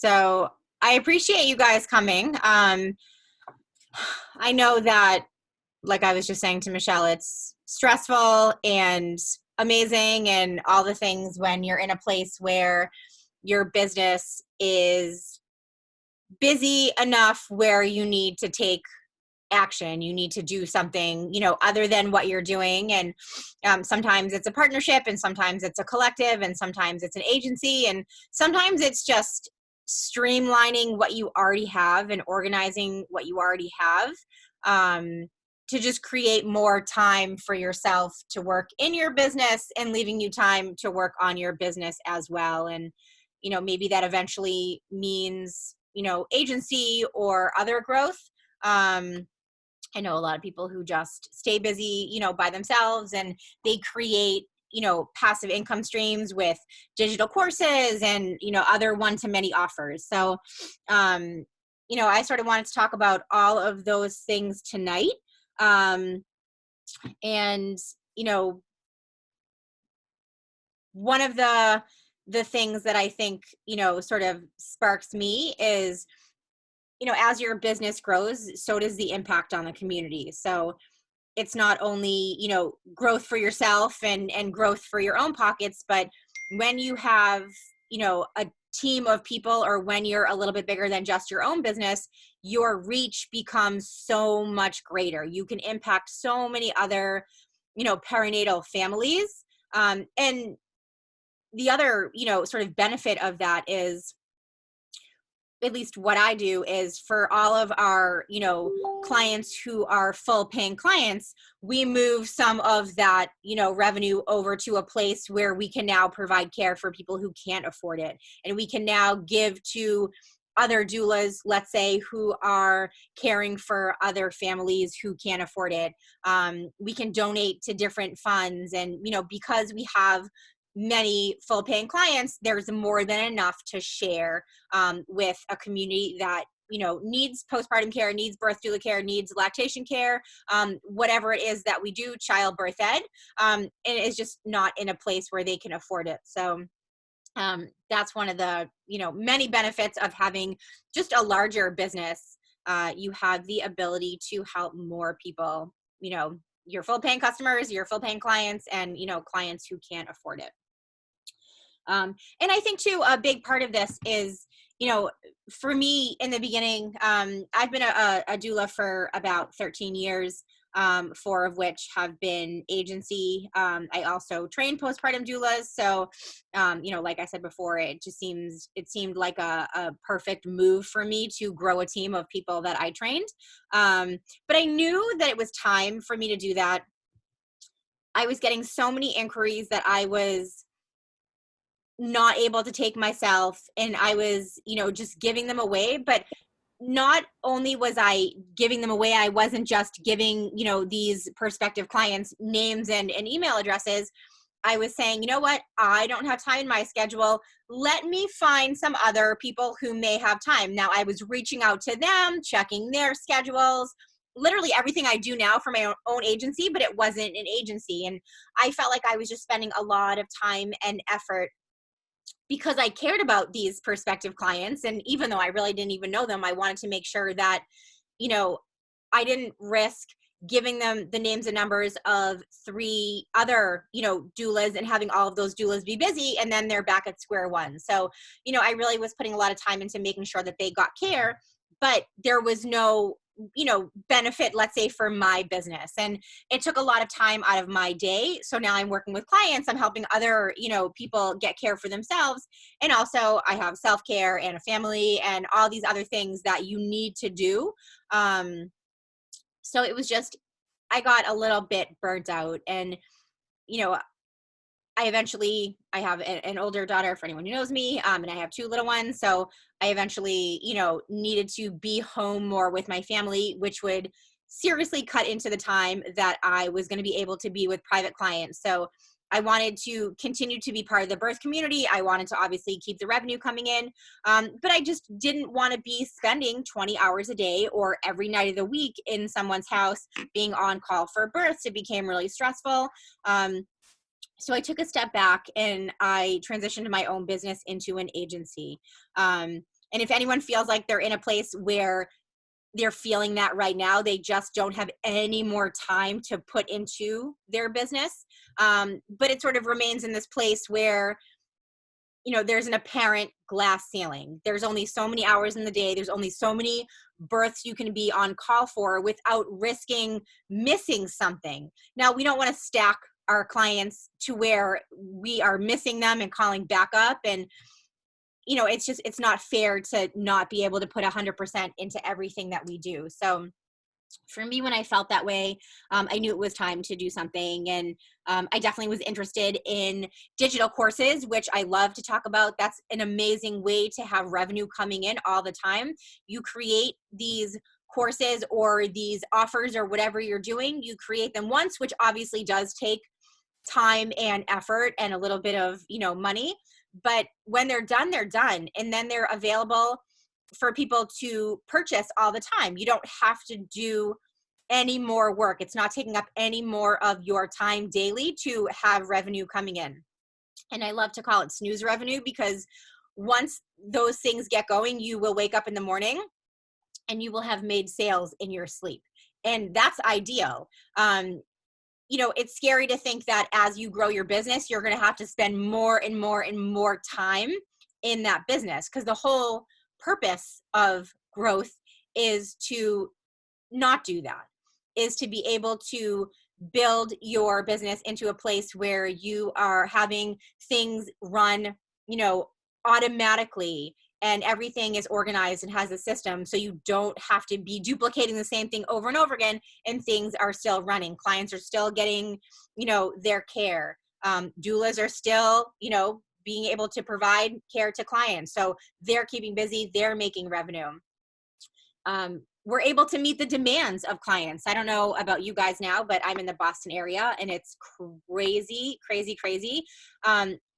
So I appreciate you guys coming. I know that, like I was just saying to Michelle, it's stressful and amazing and all the things when you're in a place where your business is busy enough where you need to take action, you need to do something, other than what you're doing. And sometimes it's a partnership, and sometimes it's a collective, and sometimes it's an agency, and sometimes it's just streamlining what you already have and organizing what you already have, to just create more time for yourself to work in your business and leaving you time to work on your business as well. And maybe that eventually means agency or other growth. I know a lot of people who just stay busy, by themselves, and they create, passive income streams with digital courses and, other one-to-many offers. So, I sort of wanted to talk about all of those things tonight. And, one of the things that I think, sort of sparks me is, as your business grows, so does the impact on the community. So it's not only, growth for yourself and growth for your own pockets, but when you have, a team of people, or when you're a little bit bigger than just your own business, your reach becomes so much greater. You can impact so many other, perinatal families. And the other, sort of benefit of that is, at least what I do, is for all of our, clients who are full paying clients, we move some of that, revenue over to a place where we can now provide care for people who can't afford it. And we can now give to other doulas, let's say, who are caring for other families who can't afford it. We can donate to different funds. And, because we have many full paying clients, there's more than enough to share with a community that needs postpartum care, needs birth doula care, needs lactation care, whatever it is that we do, childbirth ed, and is just not in a place where they can afford it. So that's one of the many benefits of having just a larger business. You have the ability to help more people, your full paying customers, your full paying clients, and clients who can't afford it. And I think too, a big part of this is, for me in the beginning, I've been a doula for about 13 years, 4 of which have been agency. I also train postpartum doulas. So, like I said before, it seemed like a perfect move for me to grow a team of people that I trained. But I knew that it was time for me to do that. I was getting so many inquiries that I was not able to take myself, and I was, just giving them away. But not only was I giving them away, I wasn't just giving, these prospective clients names and email addresses. I was saying, you know what, I don't have time in my schedule. Let me find some other people who may have time. Now, I was reaching out to them, checking their schedules, literally everything I do now for my own agency, but it wasn't an agency. And I felt like I was just spending a lot of time and effort because I cared about these prospective clients. And even though I really didn't even know them, I wanted to make sure that, I didn't risk giving them the names and numbers of 3 other, doulas, and having all of those doulas be busy, and then they're back at square one. So, I really was putting a lot of time into making sure that they got care, but there was no benefit, let's say, for my business. And it took a lot of time out of my day. So now I'm working with clients, I'm helping other, people get care for themselves. And also I have self-care and a family and all these other things that you need to do. So it was just, I got a little bit burnt out. And, I have an older daughter, for anyone who knows me, and I have 2 little ones. So I eventually, needed to be home more with my family, which would seriously cut into the time that I was going to be able to be with private clients. So I wanted to continue to be part of the birth community. I wanted to obviously keep the revenue coming in, but I just didn't want to be spending 20 hours a day or every night of the week in someone's house being on call for births. It became really stressful. So I took a step back and I transitioned my own business into an agency. And And if anyone feels like they're in a place where they're feeling that right now, they just don't have any more time to put into their business. But it sort of remains in this place where, there's an apparent glass ceiling. There's only so many hours in the day. There's only so many births you can be on call for without risking missing something. Now, we don't want to stack our clients to where we are missing them and calling back up. And, it's not fair to not be able to put 100% into everything that we do. So for me, when I felt that way, I knew it was time to do something. And I definitely was interested in digital courses, which I love to talk about. That's an amazing way to have revenue coming in all the time. You create these courses or these offers or whatever you're doing, you create them once, which obviously does take time and effort and a little bit of, money. But when they're done, they're done. And then they're available for people to purchase all the time. You don't have to do any more work. It's not taking up any more of your time daily to have revenue coming in. And I love to call it snooze revenue, because once those things get going, you will wake up in the morning and you will have made sales in your sleep. And that's ideal. It's scary to think that as you grow your business, you're going to have to spend more and more and more time in that business, because the whole purpose of growth is to not do that, is to be able to build your business into a place where you are having things run, automatically, and everything is organized and has a system, so you don't have to be duplicating the same thing over and over again, and things are still running. Clients are still getting, their care. Doulas are still, being able to provide care to clients. So they're keeping busy, they're making revenue. We're able to meet the demands of clients. I don't know about you guys now, but I'm in the Boston area and it's crazy, crazy, crazy.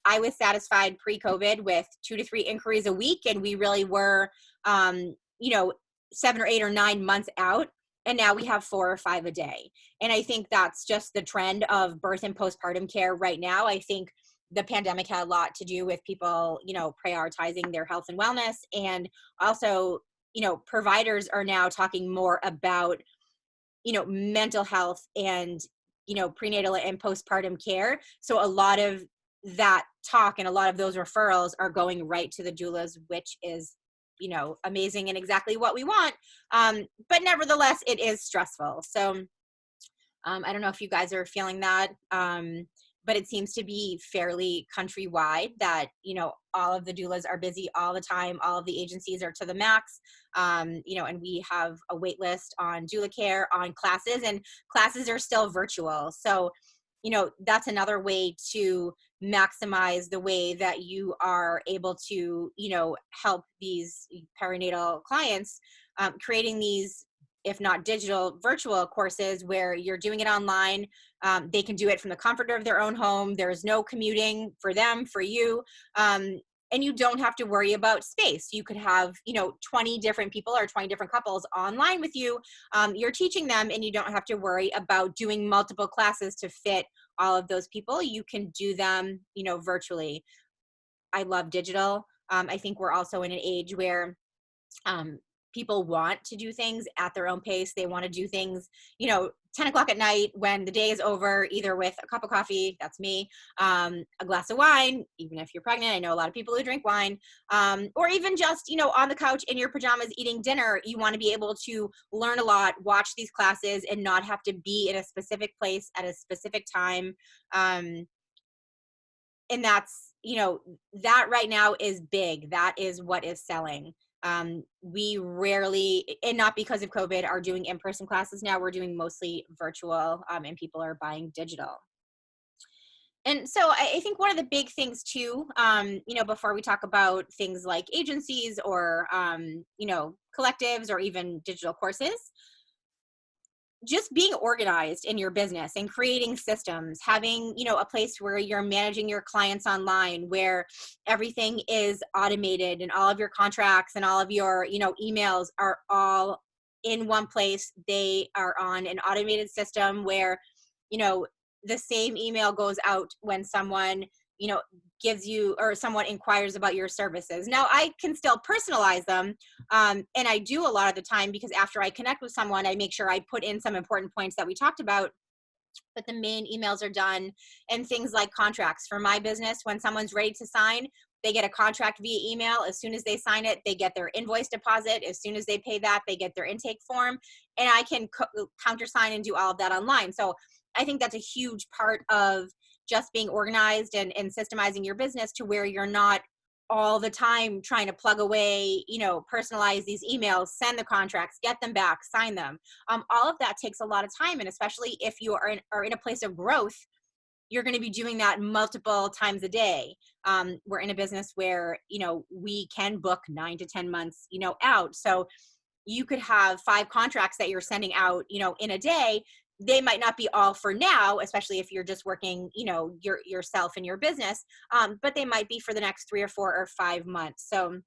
I was satisfied pre-COVID with 2 to 3 inquiries a week, and we really were, 7 or 8 or 9 months out. And now we have 4 or 5 a day. And I think that's just the trend of birth and postpartum care right now. I think the pandemic had a lot to do with people, prioritizing their health and wellness. And also, providers are now talking more about, mental health and, prenatal and postpartum care. So a lot of that talk and a lot of those referrals are going right to the doulas, which is, amazing and exactly what we want. But nevertheless, it is stressful. So I don't know if you guys are feeling that. But it seems to be fairly countrywide that, all of the doulas are busy all the time. All of the agencies are to the max, and we have a wait list on doula care, on classes, and classes are still virtual. So, that's another way to maximize the way that you are able to, help these perinatal clients, creating these, if not digital, virtual courses where you're doing it online. They can do it from the comfort of their own home. There is no commuting for them, for you. And you don't have to worry about space. You could have, 20 different people or 20 different couples online with you. You're teaching them, and you don't have to worry about doing multiple classes to fit all of those people. You can do them, virtually. I love digital. I think we're also in an age where people want to do things at their own pace. They want to do things, 10 o'clock at night when the day is over, either with a cup of coffee, that's me, a glass of wine, even if you're pregnant. I know a lot of people who drink wine, or even just, on the couch in your pajamas eating dinner. You want to be able to learn a lot, watch these classes, and not have to be in a specific place at a specific time. And that's, that right now is big. That is what is selling. We rarely, and not because of COVID, are doing in-person classes now. We're doing mostly virtual, and people are buying digital. And so I think one of the big things too, before we talk about things like agencies or, collectives or even digital courses, just being organized in your business and creating systems, having, a place where you're managing your clients online, where everything is automated and all of your contracts and all of your, emails are all in one place. They are on an automated system where, the same email goes out when someone gives you, or someone inquires about your services. Now I can still personalize them. And I do a lot of the time, because after I connect with someone, I make sure I put in some important points that we talked about, but the main emails are done. And things like contracts for my business, when someone's ready to sign, they get a contract via email. As soon as they sign it, they get their invoice deposit. As soon as they pay that, they get their intake form, and I can countersign and do all of that online. So I think that's a huge part of just being organized and systemizing your business, to where you're not all the time trying to plug away, personalize these emails, send the contracts, get them back, sign them. All of that takes a lot of time. And especially if you are in a place of growth, you're going to be doing that multiple times a day. We're in a business where, we can book 9 to 10 months, out. So you could have 5 contracts that you're sending out, in a day. They might not be all for now, especially if you're just working, yourself in your business. But they might be for the next 3 or 4 or 5 months. So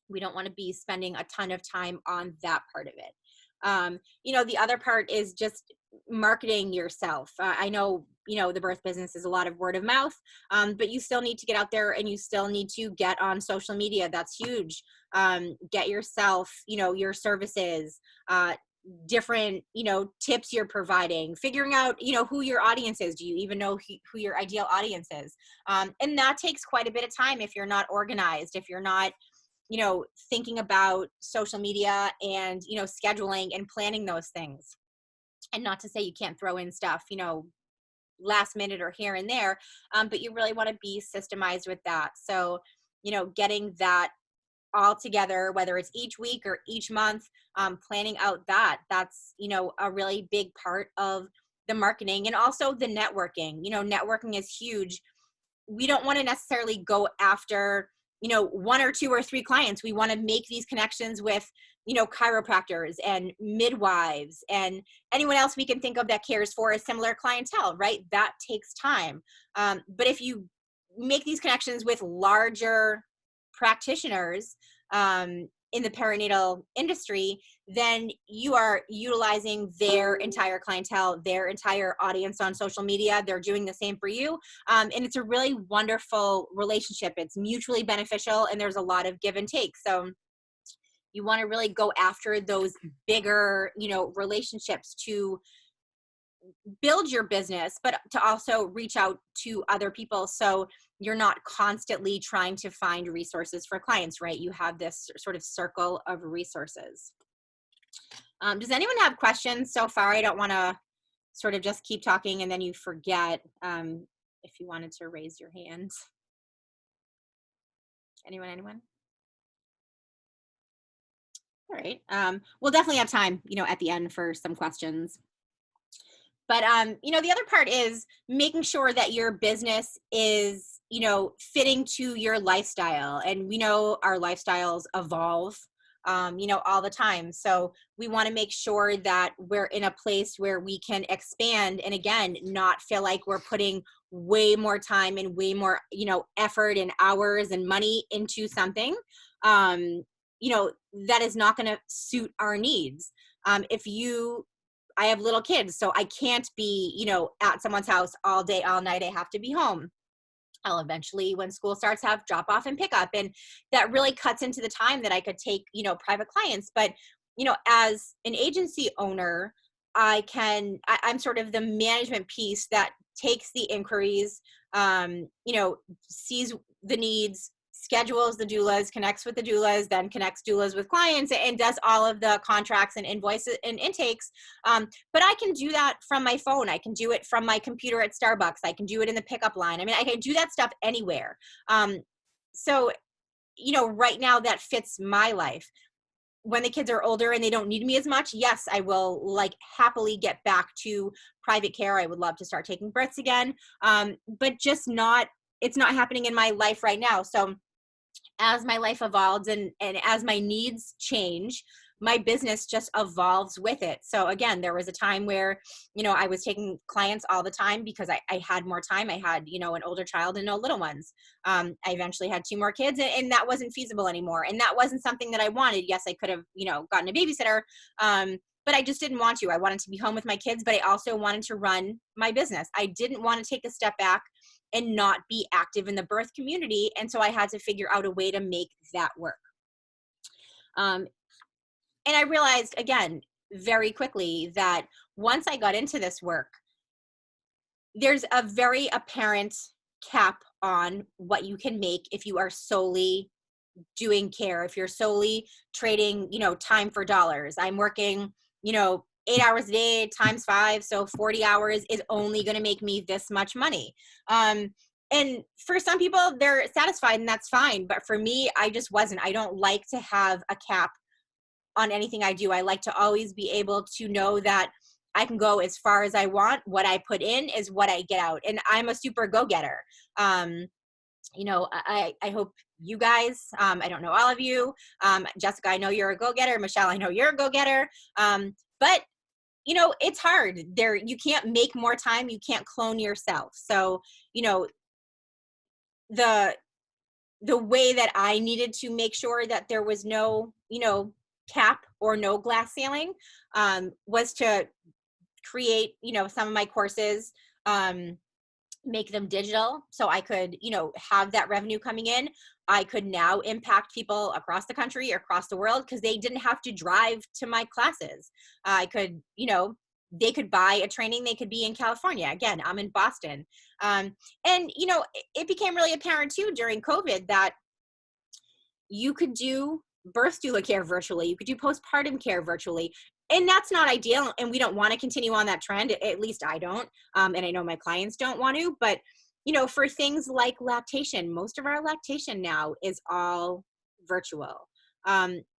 we don't want to be spending a ton of time on that part of it. The other part is just marketing yourself. I know, the birth business is a lot of word of mouth, but you still need to get out there, and you still need to get on social media. That's huge. Get yourself, your services, different, tips you're providing, figuring out, who your audience is. Do you even know who your ideal audience is? And that takes quite a bit of time if you're not organized, if you're not, thinking about social media and, scheduling and planning those things. And not to say you can't throw in stuff, last minute or here and there, but you really want to be systemized with that. So, getting that all together, whether it's each week or each month, planning out that's, a really big part of the marketing. And also the networking. Networking is huge. We don't want to necessarily go after, 1 or 2 or 3 clients. We want to make these connections with, chiropractors and midwives and anyone else we can think of that cares for a similar clientele, right? That takes time. But if you make these connections with larger practitioners, in the perinatal industry, then you are utilizing their entire clientele, their entire audience on social media. They're doing the same for you. And it's a really wonderful relationship. It's mutually beneficial, and there's a lot of give and take. So you want to really go after those bigger, relationships to build your business, but to also reach out to other people. So you're not constantly trying to find resources for clients, right? You have this sort of circle of resources. Does anyone have questions so far? I don't want to sort of just keep talking and then you forget, if you wanted to raise your hand. Anyone? All right. We'll definitely have time, at the end for some questions. But, the other part is making sure that your business is, fitting to your lifestyle. And we know our lifestyles evolve, all the time. So we want to make sure that we're in a place where we can expand, and again, not feel like we're putting way more time and way more, effort and hours and money into something, that is not going to suit our needs. I have little kids, so I can't be, at someone's house all day, all night. I have to be home. I'll eventually, when school starts, have drop off and pick up. And that really cuts into the time that I could take, private clients. But, as an agency owner, I'm sort of the management piece that takes the inquiries, sees the needs, schedules the doulas, connects with the doulas, then connects doulas with clients, and does all of the contracts and invoices and intakes. But I can do that from my phone. I can do it from my computer at Starbucks. I can do it in the pickup line. I mean, I can do that stuff anywhere. So, right now that fits my life. When the kids are older and they don't need me as much, yes, I will happily get back to private care. I would love to start taking births again. But it's not happening in my life right now. So as my life evolves and as my needs change, my business just evolves with it. So again, there was a time where, I was taking clients all the time because I had more time. I had, an older child and no little ones. I eventually had 2 more kids, and that wasn't feasible anymore. And that wasn't something that I wanted. Yes, I could have, gotten a babysitter, but I just didn't want to. I wanted to be home with my kids, but I also wanted to run my business. I didn't want to take a step back and not be active in the birth community. And so I had to figure out a way to make that work. And I realized, again, very quickly that once I got into this work, there's a very apparent cap on what you can make if you are solely doing care, if you're solely trading, time for dollars. I'm working, 8 hours a day times 5. So 40 hours is only going to make me this much money. And for some people, they're satisfied and that's fine. But for me, I just wasn't. I don't like to have a cap on anything I do. I like to always be able to know that I can go as far as I want. What I put in is what I get out. And I'm a super go-getter. I hope you guys, I don't know all of you, Jessica, I know you're a go-getter. Michelle, I know you're a go-getter. But it's hard there. You can't make more time. You can't clone yourself. So, the way that I needed to make sure that there was no, cap or no glass ceiling, was to create, some of my courses, make them digital so I could, have that revenue coming in. I could now impact people across the country, across the world, because they didn't have to drive to my classes. I could, they could buy a training. They could be in California. Again, I'm in Boston. And, it became really apparent too during COVID that you could do birth doula care virtually. You could do postpartum care virtually. And that's not ideal. And we don't want to continue on that trend. At least I don't. And I know my clients don't want to. But, for things like lactation, most of our lactation now is all virtual.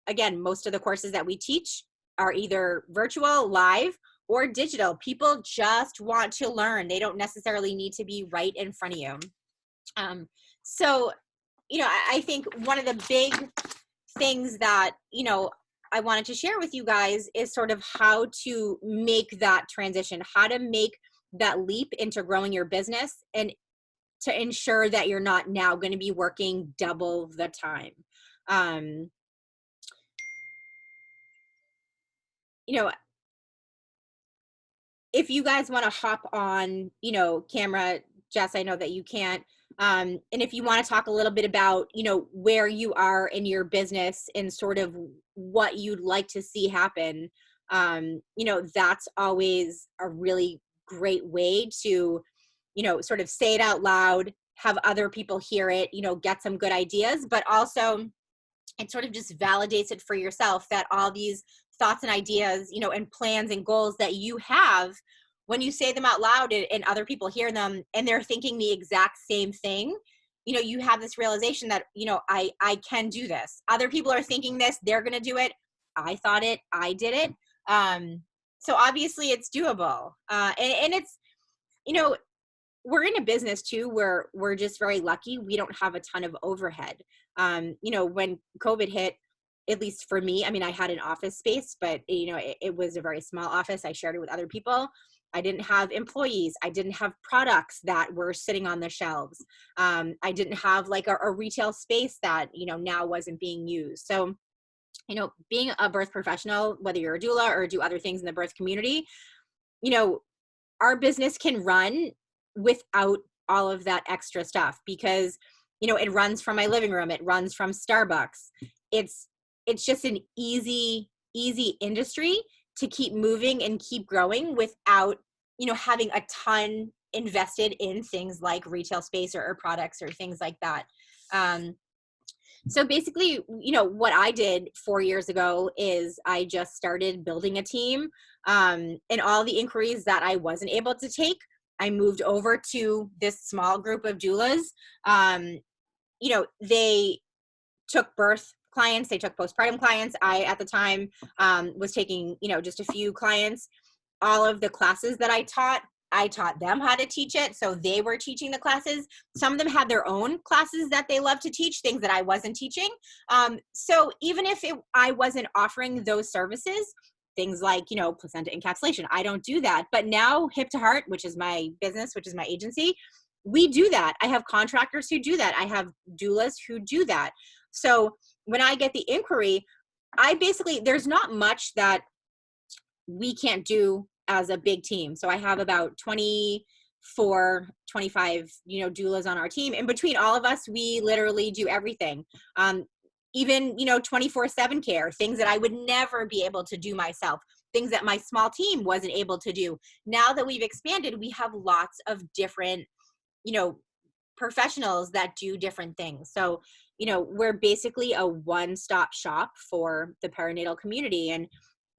Again, most of the courses that we teach are either virtual, live, or digital. People just want to learn. They don't necessarily need to be right in front of you. So, I think one of the big things that, I wanted to share with you guys is sort of how to make that transition, how to make that leap into growing your business and to ensure that you're not now going to be working double the time. If you guys want to hop on, camera, Jess, I know that you can't. And if you want to talk a little bit about, where you are in your business and sort of what you'd like to see happen, that's always a really great way to, sort of say it out loud, have other people hear it, get some good ideas, but also it sort of just validates it for yourself that all these thoughts and ideas, and plans and goals that you have, when you say them out loud and other people hear them and they're thinking the exact same thing, you have this realization that, I can do this. Other people are thinking this, they're going to do it. I thought it, I did it. So obviously it's doable. And it's, we're in a business too, where we're just very lucky. We don't have a ton of overhead. When COVID hit, at least for me, I mean, I had an office space, but it was a very small office. I shared it with other people. I didn't have employees. I didn't have products that were sitting on the shelves. I didn't have like a retail space that, now wasn't being used. So, being a birth professional, whether you're a doula or do other things in the birth community, our business can run without all of that extra stuff because, it runs from my living room. It runs from Starbucks. It's just an easy industry to keep moving and keep growing without, having a ton invested in things like retail space or products or things like that. So basically, what I did 4 years ago is I just started building a team, and all the inquiries that I wasn't able to take, I moved over to this small group of doulas. They took birth clients, they took postpartum clients. I, at the time, was taking, just a few clients. All of the classes that I taught them how to teach it. So they were teaching the classes. Some of them had their own classes that they love to teach, things that I wasn't teaching. So even if I wasn't offering those services, things like, placenta encapsulation, I don't do that. But now Hip to Heart, which is my business, which is my agency, we do that. I have contractors who do that. I have doulas who do that. So when I get the inquiry, there's not much that we can't do as a big team. So I have about 25 for 25, doulas on our team. And between all of us, we literally do everything. Even, 24/7 care, things that I would never be able to do myself, things that my small team wasn't able to do. Now that we've expanded, we have lots of different, professionals that do different things. So, we're basically a one-stop shop for the perinatal community. And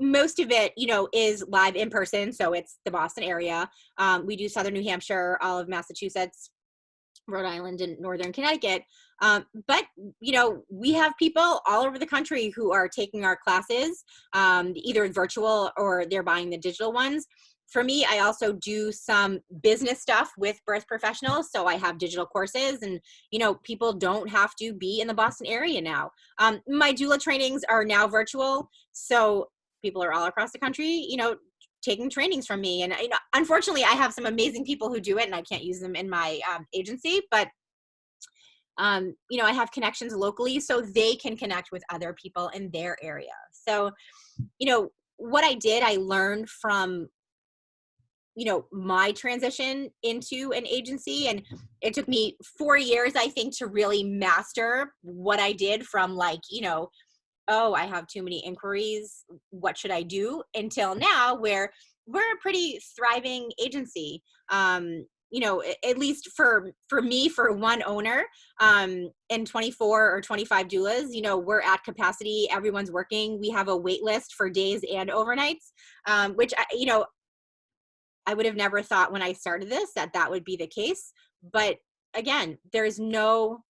most of it, is live in person. So it's the Boston area. We do Southern New Hampshire, all of Massachusetts, Rhode Island, and Northern Connecticut. But, we have people all over the country who are taking our classes, either virtual or they're buying the digital ones. For me, I also do some business stuff with birth professionals. So I have digital courses, and, people don't have to be in the Boston area now. My doula trainings are now virtual. So people are all across the country, taking trainings from me. And unfortunately, I have some amazing people who do it, and I can't use them in my agency, but I have connections locally, so they can connect with other people in their area. So, what I did, I learned from, my transition into an agency, and it took me 4 years, I think, to really master what I did from like, oh, I have too many inquiries, what should I do? Until now, where we're a pretty thriving agency. At least for me, for one owner, and 24 or 25 doulas, we're at capacity. Everyone's working. We have a wait list for days and overnights, which, I would have never thought when I started this that would be the case. But again, there's no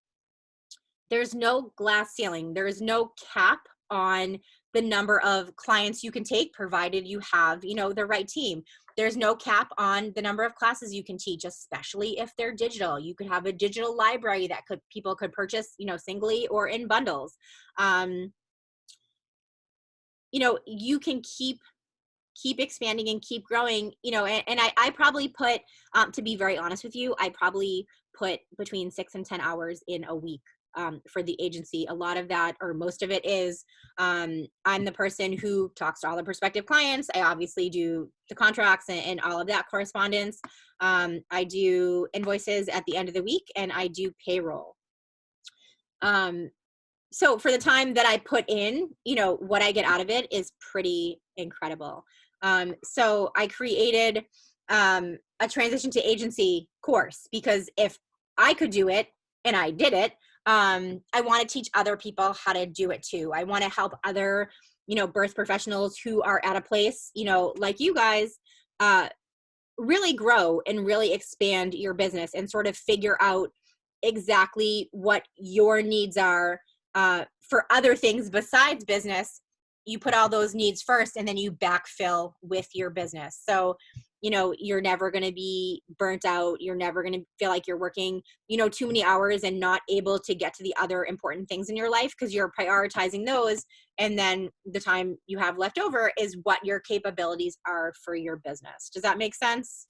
glass ceiling. There is no cap on the number of clients you can take, provided you have, the right team. There's no cap on the number of classes you can teach, especially if they're digital. You could have a digital library that people could purchase, singly or in bundles. You can keep expanding and keep growing, and I probably put, to be very honest with you, I probably put between 6 and 10 hours in a week for the agency. A lot of that, or most of it, is I'm the person who talks to all the prospective clients. I obviously do the contracts and all of that correspondence. I do invoices at the end of the week, and I do payroll. So for the time that I put in, what I get out of it is pretty incredible. So I created a transition to agency course, because if I could do it and I did it, I want to teach other people how to do it too. I want to help other, birth professionals who are at a place, like you guys, really grow and really expand your business and sort of figure out exactly what your needs are for other things besides business. You put all those needs first, and then you backfill with your business. So, you're never going to be burnt out. You're never going to feel like you're working, too many hours and not able to get to the other important things in your life, because you're prioritizing those. And then the time you have left over is what your capabilities are for your business. Does that make sense?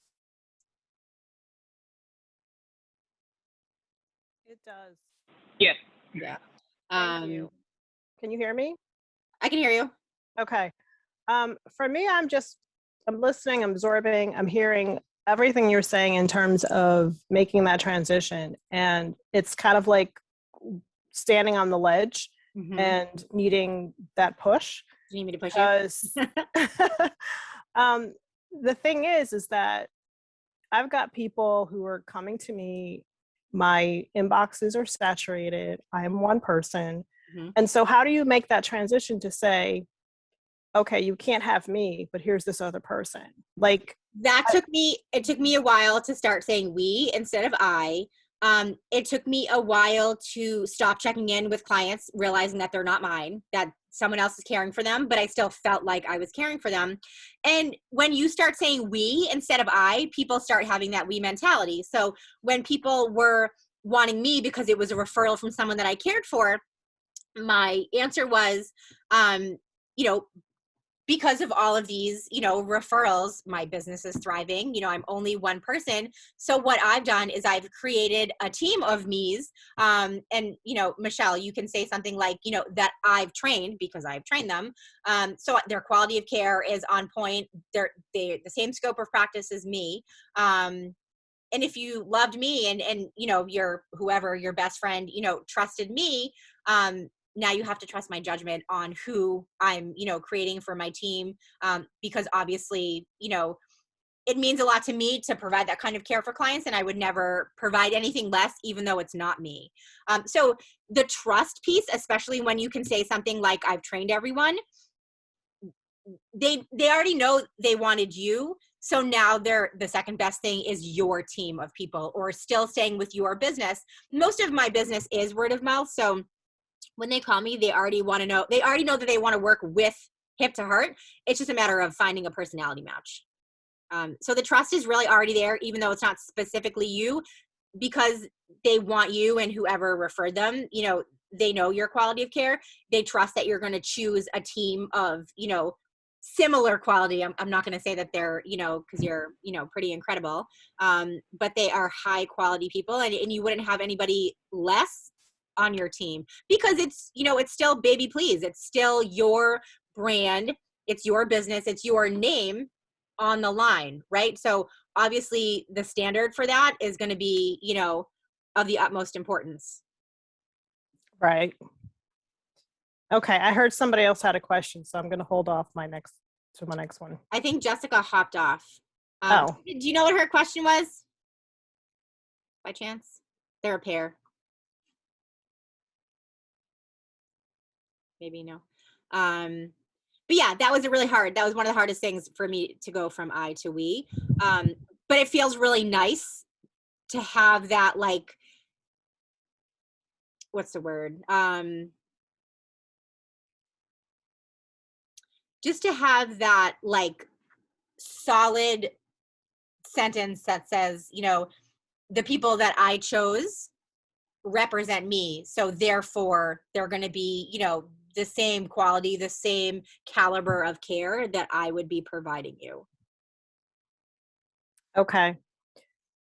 It does. Yes. Yeah. Thank you. Can you hear me? I can hear you. Okay. For me, I'm listening, I'm absorbing, I'm hearing everything you're saying in terms of making that transition. And it's kind of like standing on the ledge and needing that push. Do you need me to push because, the thing is that I've got people who are coming to me. My inboxes are saturated. I'm one person. And so how do you make that transition to say, okay, you can't have me, but here's this other person? Like that it took me a while to start saying we instead of I. It took me a while to stop checking in with clients, realizing that they're not mine, that someone else is caring for them, but I still felt like I was caring for them. And when you start saying we instead of I, people start having that we mentality. So when people were wanting me because it was a referral from someone that I cared for, my answer was, because of all of these, referrals, my business is thriving. I'm only one person. So what I've done is I've created a team of me's. And, Michelle, you can say something like, that I've trained because I've trained them. So their quality of care is on point. They're the same scope of practice as me. and if you loved me and your whoever your best friend trusted me, now you have to trust my judgment on who I'm creating for my team, because obviously it means a lot to me to provide that kind of care for clients, and I would never provide anything less, even though it's not me. So the trust piece, especially when you can say something like, I've trained everyone, they already know they wanted you. So now the second best thing is your team of people, or still staying with your business. Most of my business is word of mouth. So when they call me, they already know that they want to work with Hip to Heart. It's just a matter of finding a personality match. So the trust is really already there, even though it's not specifically you, because they want you, and whoever referred them, they know your quality of care. They trust that you're going to choose a team of, similar quality. I'm not going to say that they're, because you're, pretty incredible. But they are high quality people, and you wouldn't have anybody less on your team, because it's still Baby Please. It's still your brand. It's your business. It's your name on the line, right? So obviously the standard for that is going to be, of the utmost importance. Right. Okay, I heard somebody else had a question, so I'm going to hold off my next one. I think Jessica hopped off. Oh. Do you know what her question was? By chance? They're a pair. Maybe no. But yeah, that was that was one of the hardest things for me to go from I to we. But it feels really nice to have that, like, what's the word? Just to have that, like, solid sentence that says, the people that I chose represent me. So therefore they're going to be, the same quality, the same caliber of care that I would be providing you. Okay.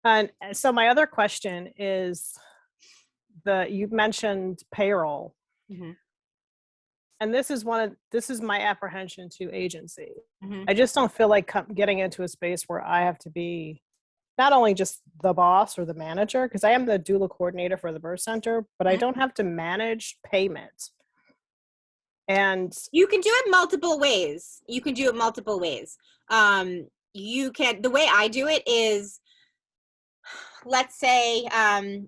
And so my other question is, you mentioned payroll. Mm-hmm. And this is my apprehension to agency. Mm-hmm. I just don't feel like getting into a space where I have to be not only just the boss or the manager, because I am the doula coordinator for the birth center, but mm-hmm. I don't have to manage payment. And you can do it multiple ways. You can the way I do it is, let's say, I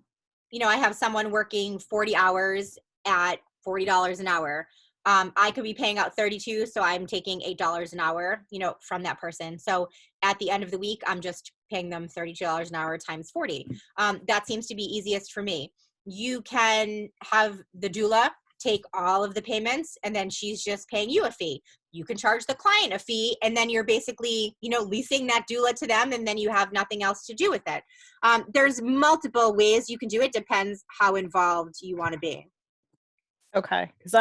have someone working 40 hours at $40 an hour. I could be paying out 32, so I'm taking $8 an hour, from that person. So at the end of the week, I'm just paying them $32 an hour times 40. That seems to be easiest for me. You can have the doula take all of the payments, and then she's just paying you a fee. You can charge the client a fee, and then you're basically, leasing that doula to them, and then you have nothing else to do with it. There's multiple ways you can do it. Depends how involved you want to be. Okay, because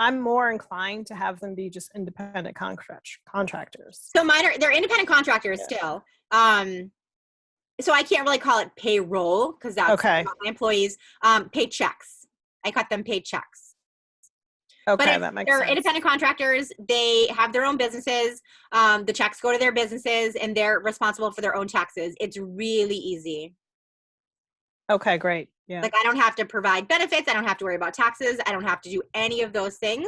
I'm more inclined to have them be just independent contractors. So they're independent contractors still. So I can't really call it payroll, because that's okay. My employees pay checks. I cut them paid checks. Okay, that makes sense. They're independent contractors. They have their own businesses. The checks go to their businesses, and they're responsible for their own taxes. It's really easy. Okay, great. Yeah. Like, I don't have to provide benefits. I don't have to worry about taxes. I don't have to do any of those things.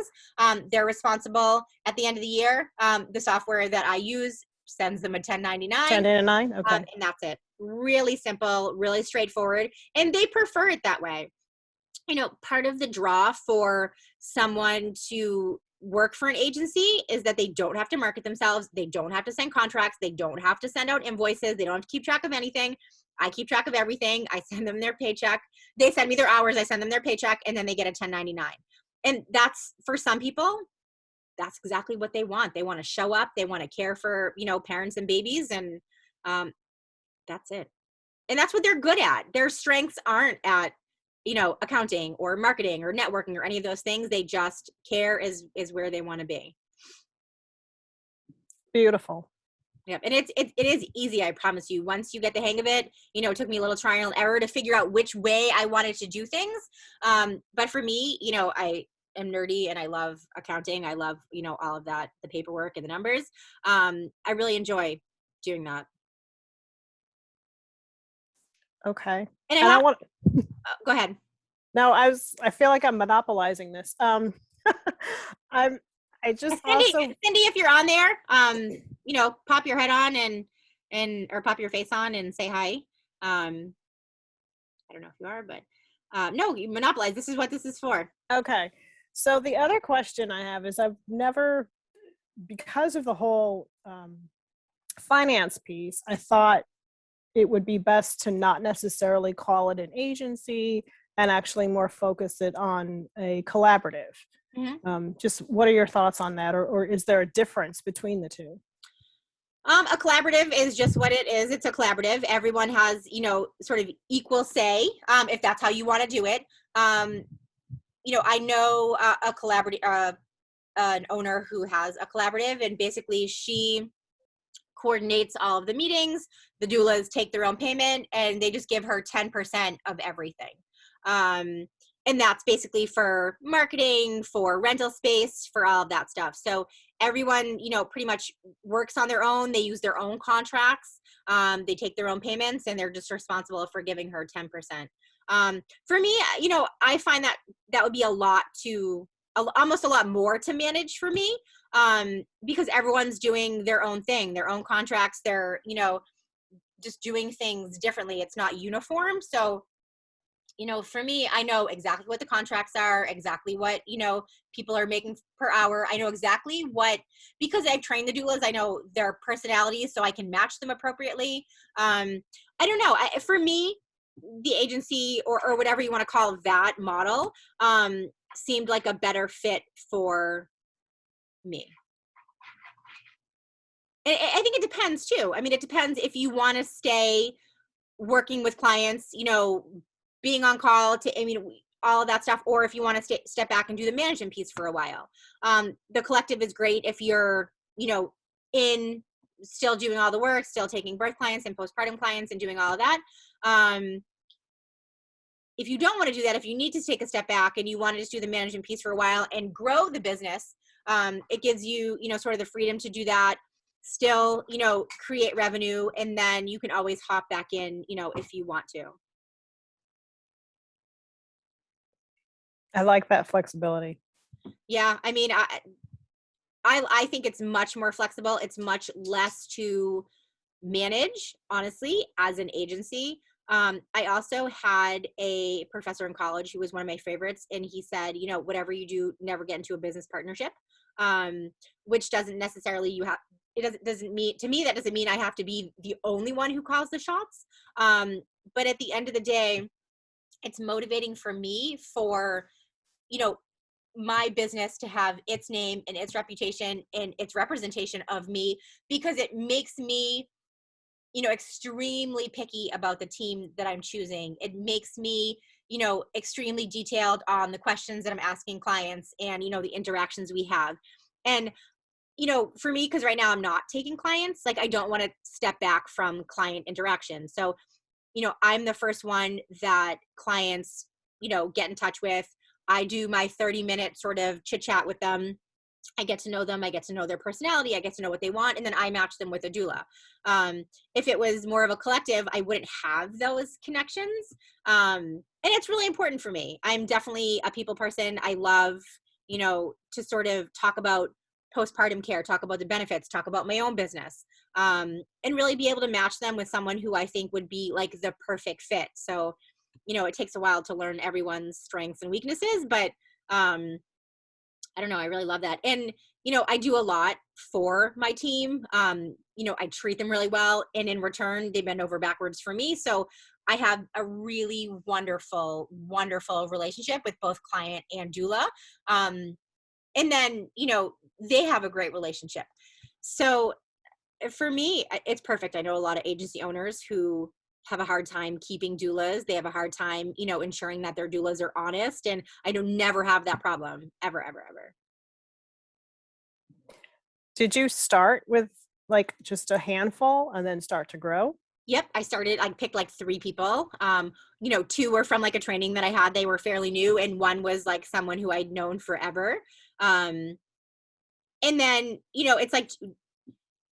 They're responsible at the end of the year. The software that I use sends them a 1099. 1099, okay. And that's it. Really simple, really straightforward. And they prefer it that way. Part of the draw for someone to work for an agency is that they don't have to market themselves. They don't have to send contracts. They don't have to send out invoices. They don't have to keep track of anything. I keep track of everything. I send them their paycheck. They send me their hours. I send them their paycheck, and then they get a 1099. And that's, for some people, that's exactly what they want. They want to show up. They want to care for, parents and babies. And that's it. And that's what they're good at. Their strengths aren't at, accounting or marketing or networking or any of those things. They just care is where they want to be. Beautiful. Yeah. And it is easy. I promise you, once you get the hang of it, it took me a little trial and error to figure out which way I wanted to do things. But for me, I am nerdy and I love accounting. I love, all of that, the paperwork and the numbers. I really enjoy doing that. Okay. And I And I have, want, go ahead. no, I feel like I'm monopolizing this. I'm, I just Cindy, also, Cindy, if you're on there, pop your head on or pop your face on and say hi. I don't know if you are, but no, you monopolize. This is what this is for. okay. So the other question I have is I've never, because of the whole finance piece, I thought it would be best to not necessarily call it an agency and actually more focus it on a collaborative. Just what are your thoughts on that? Or is there a difference between the two? A collaborative is just what it is. It's a collaborative. Everyone has, sort of equal say, if that's how you want to do it. I know a collaborative, an owner who has a collaborative, and basically she coordinates all of the meetings. The doulas take their own payment, and they just give her 10% of everything. And that's basically for marketing, for rental space, for all of that stuff. So everyone, pretty much works on their own. They use their own contracts. They take their own payments, and they're just responsible for giving her 10%. For me, I find that would be almost a lot more to manage for me, because everyone's doing their own thing, their own contracts. They're, just doing things differently. It's not uniform. So, for me, I know exactly what the contracts are, exactly what, people are making per hour. I know exactly because I've trained the doulas, I know their personalities, so I can match them appropriately. I don't know. For me, the agency or whatever you want to call that model, seemed like a better fit for me. And I think it depends too. I mean, it depends if you want to stay working with clients, being on call all of that stuff, or if you want to step back and do the management piece for a while. The collective is great if you're, in still doing all the work, still taking birth clients and postpartum clients and doing all of that. If you don't want to do that, if you need to take a step back and you want to just do the management piece for a while and grow the business, it gives you, sort of the freedom to do that, still, create revenue, and then you can always hop back in, if you want to. I like that flexibility. Yeah, I mean, I think it's much more flexible. It's much less to manage, honestly, as an agency. I also had a professor in college who was one of my favorites, and he said, whatever you do, never get into a business partnership, which doesn't necessarily doesn't mean, to me, that doesn't mean I have to be the only one who calls the shots. But at the end of the day, it's motivating for me for, my business to have its name and its reputation and its representation of me, because it makes me, extremely picky about the team that I'm choosing. It makes me, extremely detailed on the questions that I'm asking clients and, the interactions we have. And, for me, because right now I'm not taking clients, like I don't want to step back from client interaction. So, I'm the first one that clients, get in touch with. I do my 30-minute sort of chit chat with them. I get to know them. I get to know their personality. I get to know what they want. And then I match them with a doula. If it was more of a collective, I wouldn't have those connections. And it's really important for me. I'm definitely a people person. I love, to sort of talk about postpartum care, talk about the benefits, talk about my own business, and really be able to match them with someone who I think would be like the perfect fit. So, it takes a while to learn everyone's strengths and weaknesses, but I don't know. I really love that. And, I do a lot for my team. I treat them really well, and in return, they bend over backwards for me. So I have a really wonderful, wonderful relationship with both client and doula. And then, they have a great relationship. So for me, it's perfect. I know a lot of agency owners who have a hard time keeping doulas. They have a hard time, ensuring that their doulas are honest. And I don't never have that problem, ever, ever, ever. Did you start with like just a handful and then start to grow? Yep. I picked like 3 people. 2 were from like a training that I had. They were fairly new. And one was like someone who I'd known forever. And then, it's like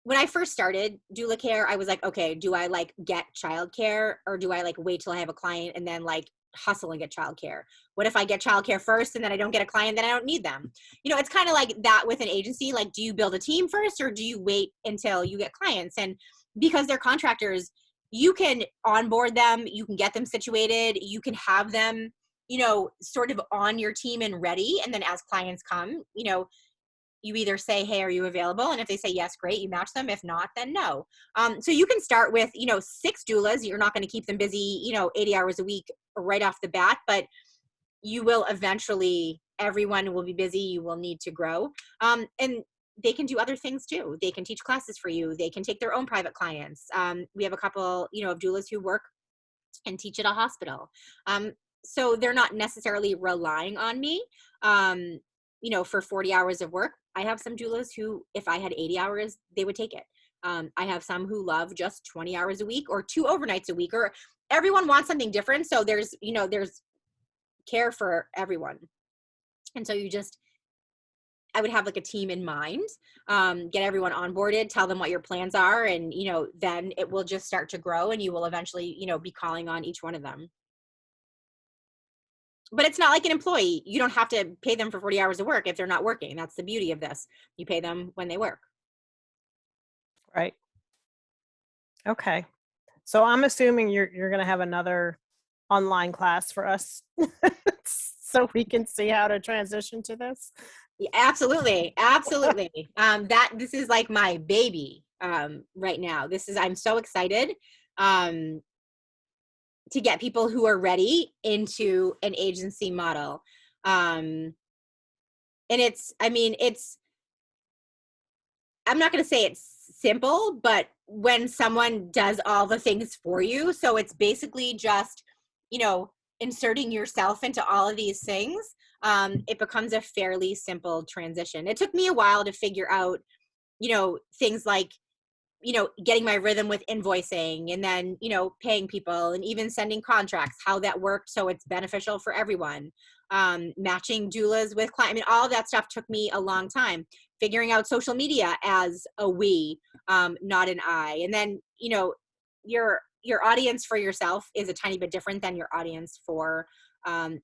when I first started doula care, I was like, okay, do I like get childcare, or do I like wait till I have a client and then like hustle and get childcare? What if I get childcare first and then I don't get a client, then I don't need them? You know, it's kind of like that with an agency. Like, do you build a team first, or do you wait until you get clients? And because they're contractors, you can onboard them, you can get them situated, you can have them, you know, sort of on your team and ready. And then as clients come, you know, you either say, hey, are you available? And if they say yes, great, you match them. If not, then no. So you can start with, you know, 6 doulas. You're not going to keep them busy, you know, 80 hours a week right off the bat, but you will eventually, everyone will be busy. You will need to grow. And they can do other things too. They can teach classes for you. They can take their own private clients. We have a couple, you know, of doulas who work and teach at a hospital. So they're not necessarily relying on me, you know, for 40 hours of work. I have some doulas who, if I had 80 hours, they would take it. I have some who love just 20 hours a week or 2 overnights a week, or everyone wants something different. So there's, you know, there's care for everyone. And so you just, I would have like a team in mind, get everyone onboarded, tell them what your plans are. And, you know, then it will just start to grow and you will eventually, you know, be calling on each one of them. But it's not like an employee. You don't have to pay them for 40 hours of work if they're not working. That's the beauty of this. You pay them when they work. Right. Okay. So I'm assuming you're going to have another online class for us so we can see how to transition to this. Yeah, absolutely. Absolutely. That this is like my baby right now. This is, I'm so excited to get people who are ready into an agency model. And it's, I mean, it's, I'm not going to say it's simple, but when someone does all the things for you, so it's basically just, you know, inserting yourself into all of these things, it becomes a fairly simple transition. It took me a while to figure out, you know, things like, you know, getting my rhythm with invoicing and then, you know, paying people and even sending contracts, how that worked so it's beneficial for everyone. Matching doulas with clients. I mean, all of that stuff took me a long time. Figuring out social media as a we, not an I. And then, you know, your audience for yourself is a tiny bit different than your audience for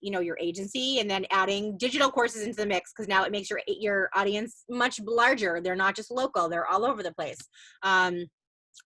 you know, your agency, and then adding digital courses into the mix, because now it makes your audience much larger. They're not just local, they're all over the place. And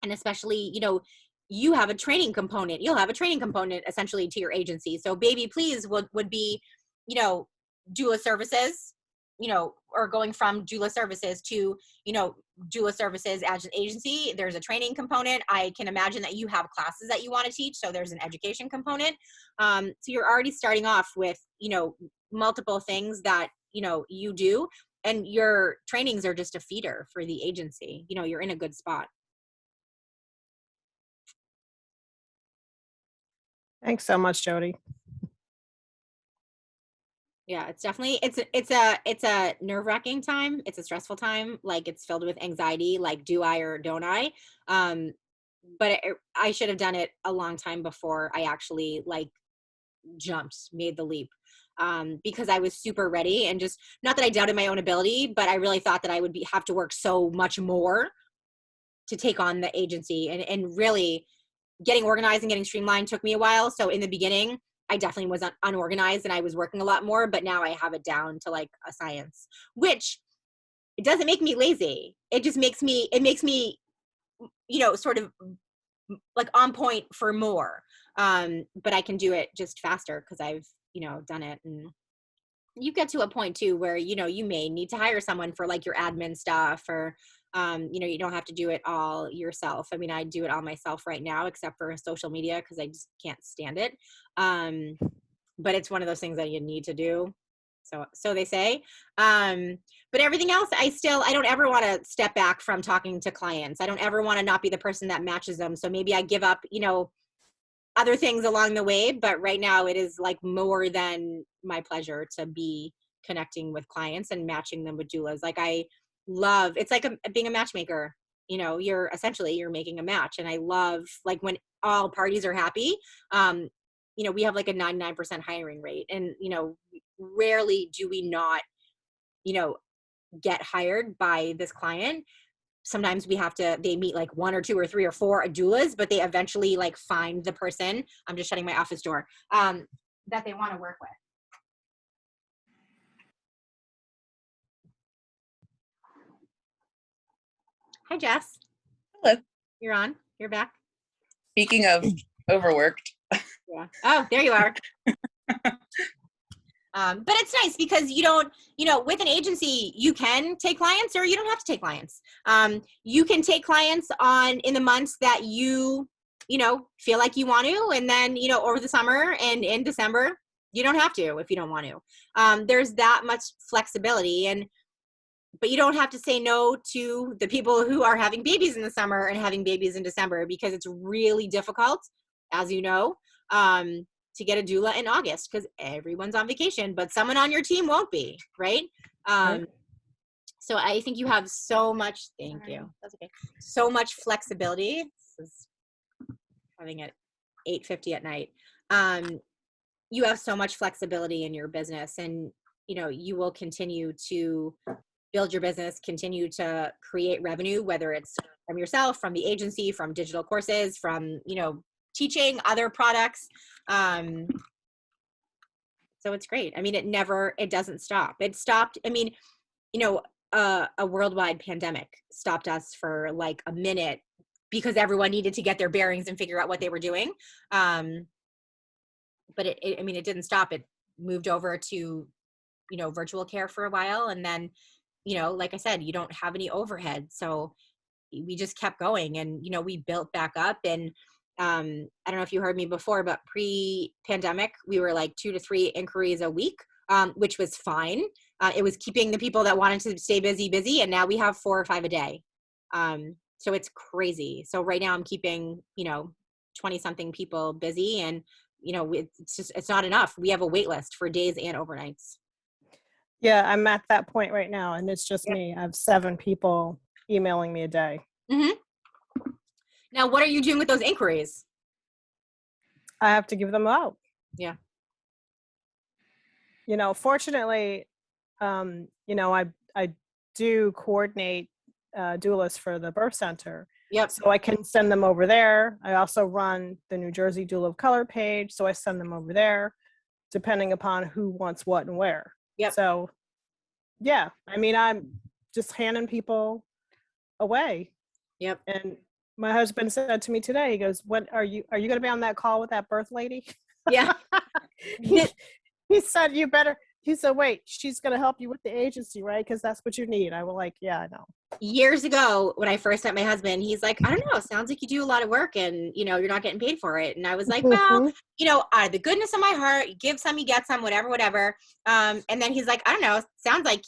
especially, you know, you have a training component, you'll have a training component essentially to your agency. So Baby Please would be, you know, doula services, you know, or going from doula services to, you know, doula services as an agency. There's a training component. I can imagine that you have classes that you want to teach, so there's an education component. So you're already starting off with, you know, multiple things that, you know, you do, and your trainings are just a feeder for the agency. You know, you're in a good spot. Thanks so much, Jody. Yeah, it's definitely, it's a nerve-wracking time. It's a stressful time. Like, it's filled with anxiety, like, do I or don't I? Um, but I should have done it a long time before I actually like jumped, made the leap. Because I was super ready, and just, not that I doubted my own ability, but I really thought that I would have to work so much more to take on the agency, and really getting organized and getting streamlined took me a while. So in the beginning, I definitely was unorganized and I was working a lot more, but now I have it down to like a science, which, it doesn't make me lazy. It just makes me, you know, sort of like on point for more. But I can do it just faster because I've, you know, done it. And you get to a point too where, you know, you may need to hire someone for like your admin stuff, or you know, you don't have to do it all yourself. I mean, I do it all myself right now, except for social media, because I just can't stand it. But it's one of those things that you need to do, so they say. But everything else, I don't ever want to step back from talking to clients. I don't ever want to not be the person that matches them. So maybe I give up, you know, other things along the way, but right now it is like more than my pleasure to be connecting with clients and matching them with doulas. Like, I love, it's like being a matchmaker. You know, you're making a match, and I love, like, when all parties are happy. You know, we have like a 99% hiring rate, and, you know, rarely do we not, you know, get hired by this client. sometimes they meet like 1 or 2 or 3 or 4 doulas, but they eventually like find the person. I'm just shutting my office door, that they want to work with. Hi, Jess. Hello. You're on. You're back. Speaking of overworked. Yeah. Oh, there you are. But it's nice because you don't, with an agency, you can take clients or you don't have to take clients. You can take clients in the months that you feel like you want to. And then, over the summer and in December, you don't have to if you don't want to. There's that much flexibility, but you don't have to say no to the people who are having babies in the summer and having babies in December, because it's really difficult, as you know, to get a doula in August because everyone's on vacation, but someone on your team won't be, right? Right. So I think you have so much, thank you. That's okay. So much flexibility. This is having at 8:50 at night. You have so much flexibility in your business, and you will continue to build your business, continue to create revenue, whether it's from yourself, from the agency, from digital courses, from, teaching other products. So it's great. I mean, it doesn't stop. It stopped. I mean, a worldwide pandemic stopped us for like a minute because everyone needed to get their bearings and figure out what they were doing. But it didn't stop. It moved over to, virtual care for a while. And then, like I said, you don't have any overhead. So we just kept going, and, we built back up. And I don't know if you heard me before, but pre-pandemic, we were like 2 to 3 inquiries a week, which was fine. It was keeping the people that wanted to stay busy. And now we have 4 or 5 a day. So it's crazy. So right now I'm keeping, 20 something people busy, and, it's not enough. We have a wait list for days and overnights. Yeah, I'm at that point right now, and it's just Yep. me. I have 7 people emailing me a day. Mm-hmm. Now, what are you doing with those inquiries? I have to give them out. Yeah. Fortunately, I do coordinate doulas for the birth center. Yep. So I can send them over there. I also run the New Jersey Doula of Color page, so I send them over there, depending upon who wants what and where. Yep. So, yeah, I mean, I'm just handing people away. Yep. And my husband said to me today, he goes, "What are you going to be on that call with that birth lady?" Yeah. He said, "You better." He said, "Wait, she's going to help you with the agency, right? Because that's what you need." I was like, "Yeah, I know." Years ago, when I first met my husband, he's like, "I don't know, sounds like you do a lot of work and, you're not getting paid for it." And I was like, well, out of the goodness of my heart, you give some, you get some, whatever. And then he's like, "I don't know, sounds like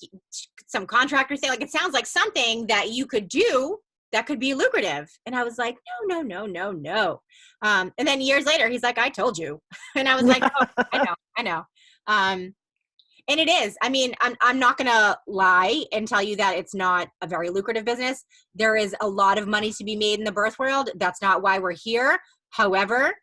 some contractors say, like, it sounds like something that you could do that could be lucrative." And I was like, no. And then years later, he's like, "I told you." And I was like, "Oh, I know. And it is. I mean, I'm not going to lie and tell you that it's not a very lucrative business. There is a lot of money to be made in the birth world. That's not why we're here. However,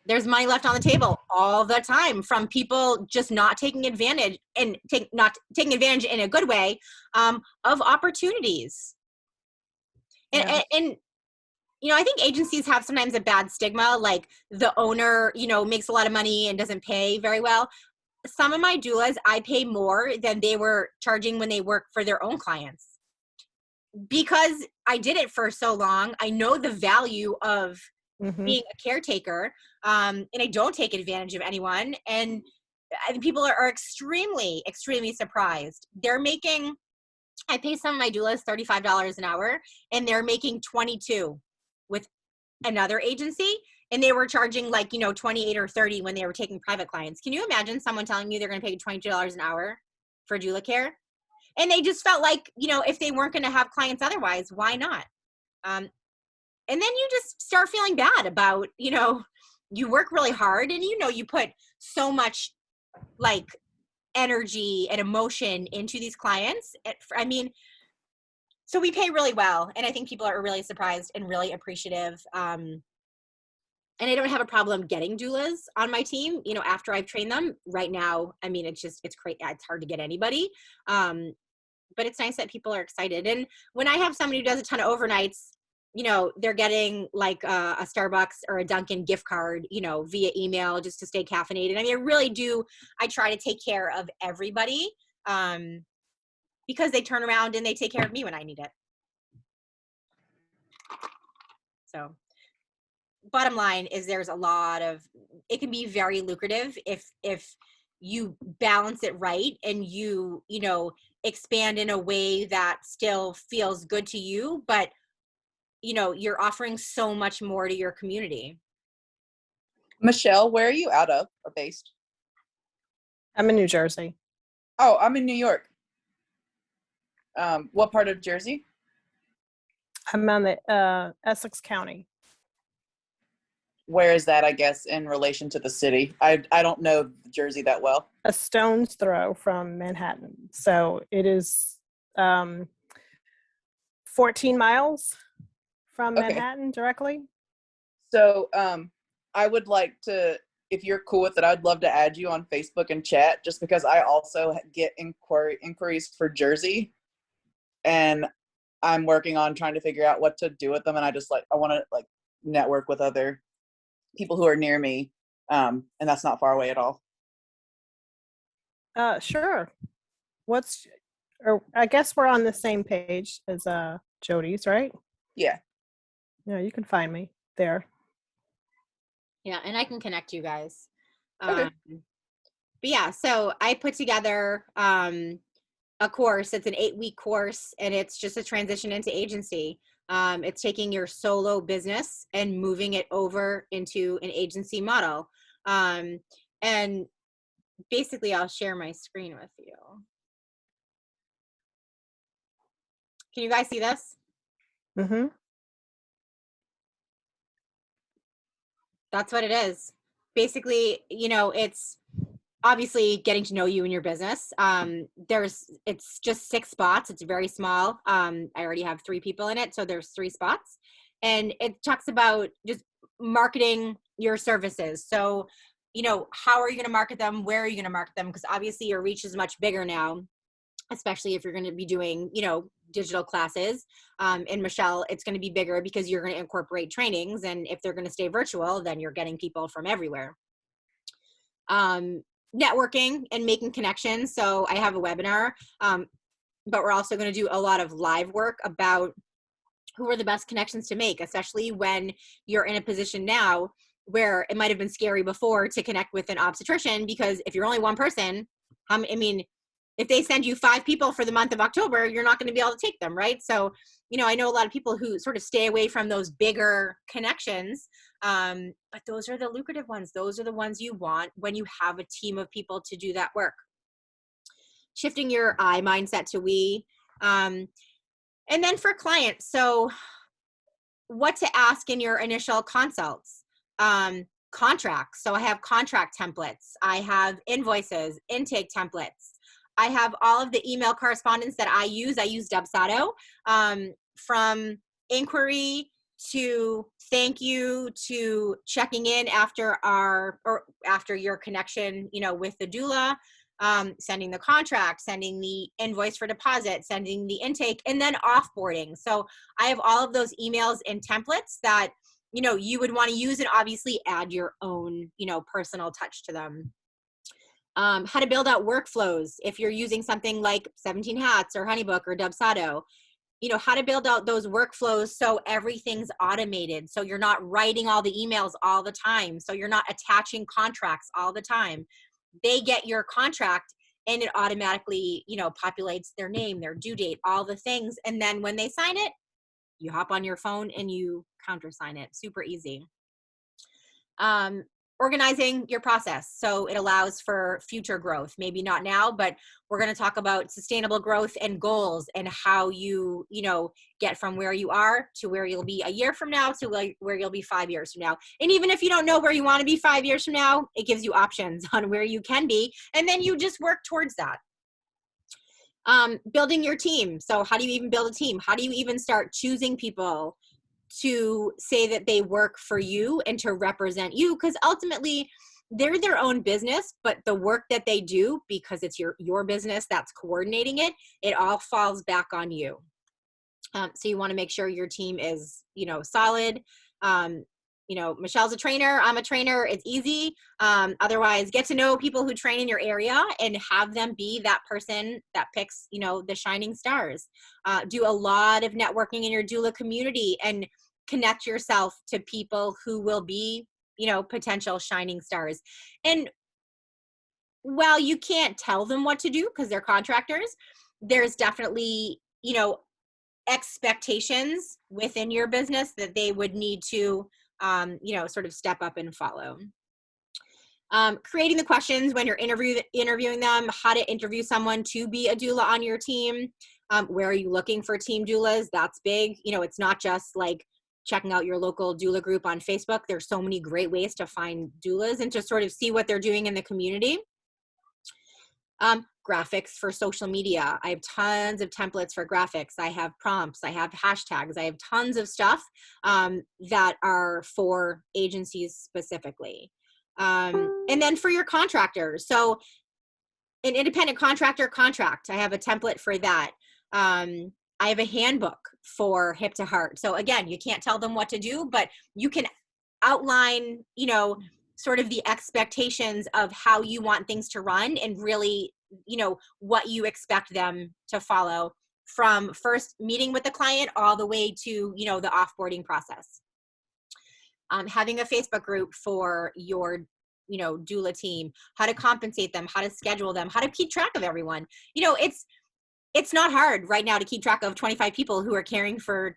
there's money left on the table all the time from people just not taking advantage, and not taking advantage in a good way, of opportunities. And, Yeah. and I think agencies have sometimes a bad stigma, like the owner, makes a lot of money and doesn't pay very well. Some of my doulas, I pay more than they were charging when they worked for their own clients, because I did it for so long. I know the value of being a caretaker, and I don't take advantage of anyone. And people are extremely, extremely surprised. I pay some of my doulas $35 an hour, and they're making 22 with another agency. And they were charging like, 28 or 30 when they were taking private clients. Can you imagine someone telling you they're going to pay $22 an hour for doula care? And they just felt like, if they weren't going to have clients otherwise, why not? And then you just start feeling bad about, you work really hard, and, you put so much like energy and emotion into these clients. So we pay really well. And I think people are really surprised and really appreciative. And I don't have a problem getting doulas on my team, after I've trained them. Right now, I mean, it's crazy. It's hard to get anybody. But but it's nice that people are excited. And when I have somebody who does a ton of overnights, you know, they're getting like a Starbucks or a Dunkin' gift card, you know, via email just to stay caffeinated. I mean, I really do. I try to take care of everybody because they turn around and they take care of me when I need it. So bottom line is there's a lot of, it can be very lucrative if you balance it right and you know, expand in a way that still feels good to you, but you know, you're offering so much more to your community. Michelle, where are you out of or based? I'm in New Jersey. Oh, I'm in New York. What part of Jersey? I'm on the Essex County. Where is that, I guess, in relation to the city? I don't know Jersey that well. A stone's throw from Manhattan. So it is 14 miles from Manhattan directly. So I would like to, if you're cool with it, I'd love to add you on Facebook and chat, just because I also get inquiries for Jersey, and I'm working on trying to figure out what to do with them. And I want to like network with other people who are near me, and that's not far away at all. Sure. Or I guess we're on the same page as Jody's, right? Yeah. Yeah, you can find me there. Yeah, and I can connect you guys. Okay. But yeah, so I put together a course. It's an 8-week course, and it's just a transition into agency. It's taking your solo business and moving it over into an agency model. And basically, I'll share my screen with you. Can you guys see this? Mm-hmm. That's what it is. Basically, you know, it's obviously getting to know you and your business. It's just 6 spots. It's very small. I already have 3 people in it, so there's 3 spots. And it talks about just marketing your services. So, you know, how are you going to market them? Where are you going to market them? Because obviously your reach is much bigger now, especially if you're going to be doing, you know, digital classes. And Michelle, it's going to be bigger because you're going to incorporate trainings. And if they're going to stay virtual, then you're getting people from everywhere. Networking and making connections. So I have a webinar, but we're also going to do a lot of live work about who are the best connections to make, especially when you're in a position now where it might have been scary before to connect with an obstetrician, because if you're only one person, I mean, if they send you 5 people for the month of October, you're not going to be able to take them, right? So, you know, I know a lot of people who sort of stay away from those bigger connections, but those are the lucrative ones. Those are the ones you want when you have a team of people to do that work. Shifting your I mindset to we. And then for clients, so what to ask in your initial consults. Contracts. So I have contract templates. I have invoices, intake templates. I have all of the email correspondence that I use. I use Dubsado, from inquiry to thank you to checking in after after your connection, you know, with the doula, sending the contract, sending the invoice for deposit, sending the intake, and then offboarding. So I have all of those emails and templates that, you know, you would want to use, and obviously add your own, you know, personal touch to them. How to build out workflows if you're using something like 17 Hats or Honeybook or Dubsado. You know, how to build out those workflows so everything's automated, so you're not writing all the emails all the time, so you're not attaching contracts all the time. They get your contract and it automatically, you know, populates their name, their due date, all the things, and then when they sign it, you hop on your phone and you countersign it. Super easy. Organizing your process so it allows for future growth. Maybe not now, but we're going to talk about sustainable growth and goals and how you know, get from where you are to where you'll be a year from now to where you'll be 5 years from now. And even if you don't know where you want to be 5 years from now, it gives you options on where you can be, and then you just work towards that. Building your team. So how do you even build a team? How do you even start choosing people to say that they work for you and to represent you? Because ultimately, they're their own business, but the work that they do, because it's your business that's coordinating it, it all falls back on you. So you want to make sure your team is, solid. Michelle's a trainer. I'm a trainer. It's easy. Otherwise, get to know people who train in your area and have them be that person that picks, the shining stars. Do a lot of networking in your doula community and connect yourself to people who will be, potential shining stars. And while you can't tell them what to do because they're contractors, there's definitely, expectations within your business that they would need to, sort of step up and follow. Creating the questions when you're interviewing them, how to interview someone to be a doula on your team. Where are you looking for team doulas? That's big. It's not just like checking out your local doula group on Facebook. There's so many great ways to find doulas and to sort of see what they're doing in the community. Graphics for social media. I have tons of templates for graphics. I have prompts. I have hashtags. I have tons of stuff that are for agencies specifically. And then for your contractors. So an independent contractor contract, I have a template for that. I have a handbook for hip to heart. So again, you can't tell them what to do, but you can outline, sort of the expectations of how you want things to run and really, what you expect them to follow from first meeting with the client all the way to, the offboarding process. Having a Facebook group for your, doula team, how to compensate them, how to schedule them, how to keep track of everyone. It's not hard right now to keep track of 25 people who are caring for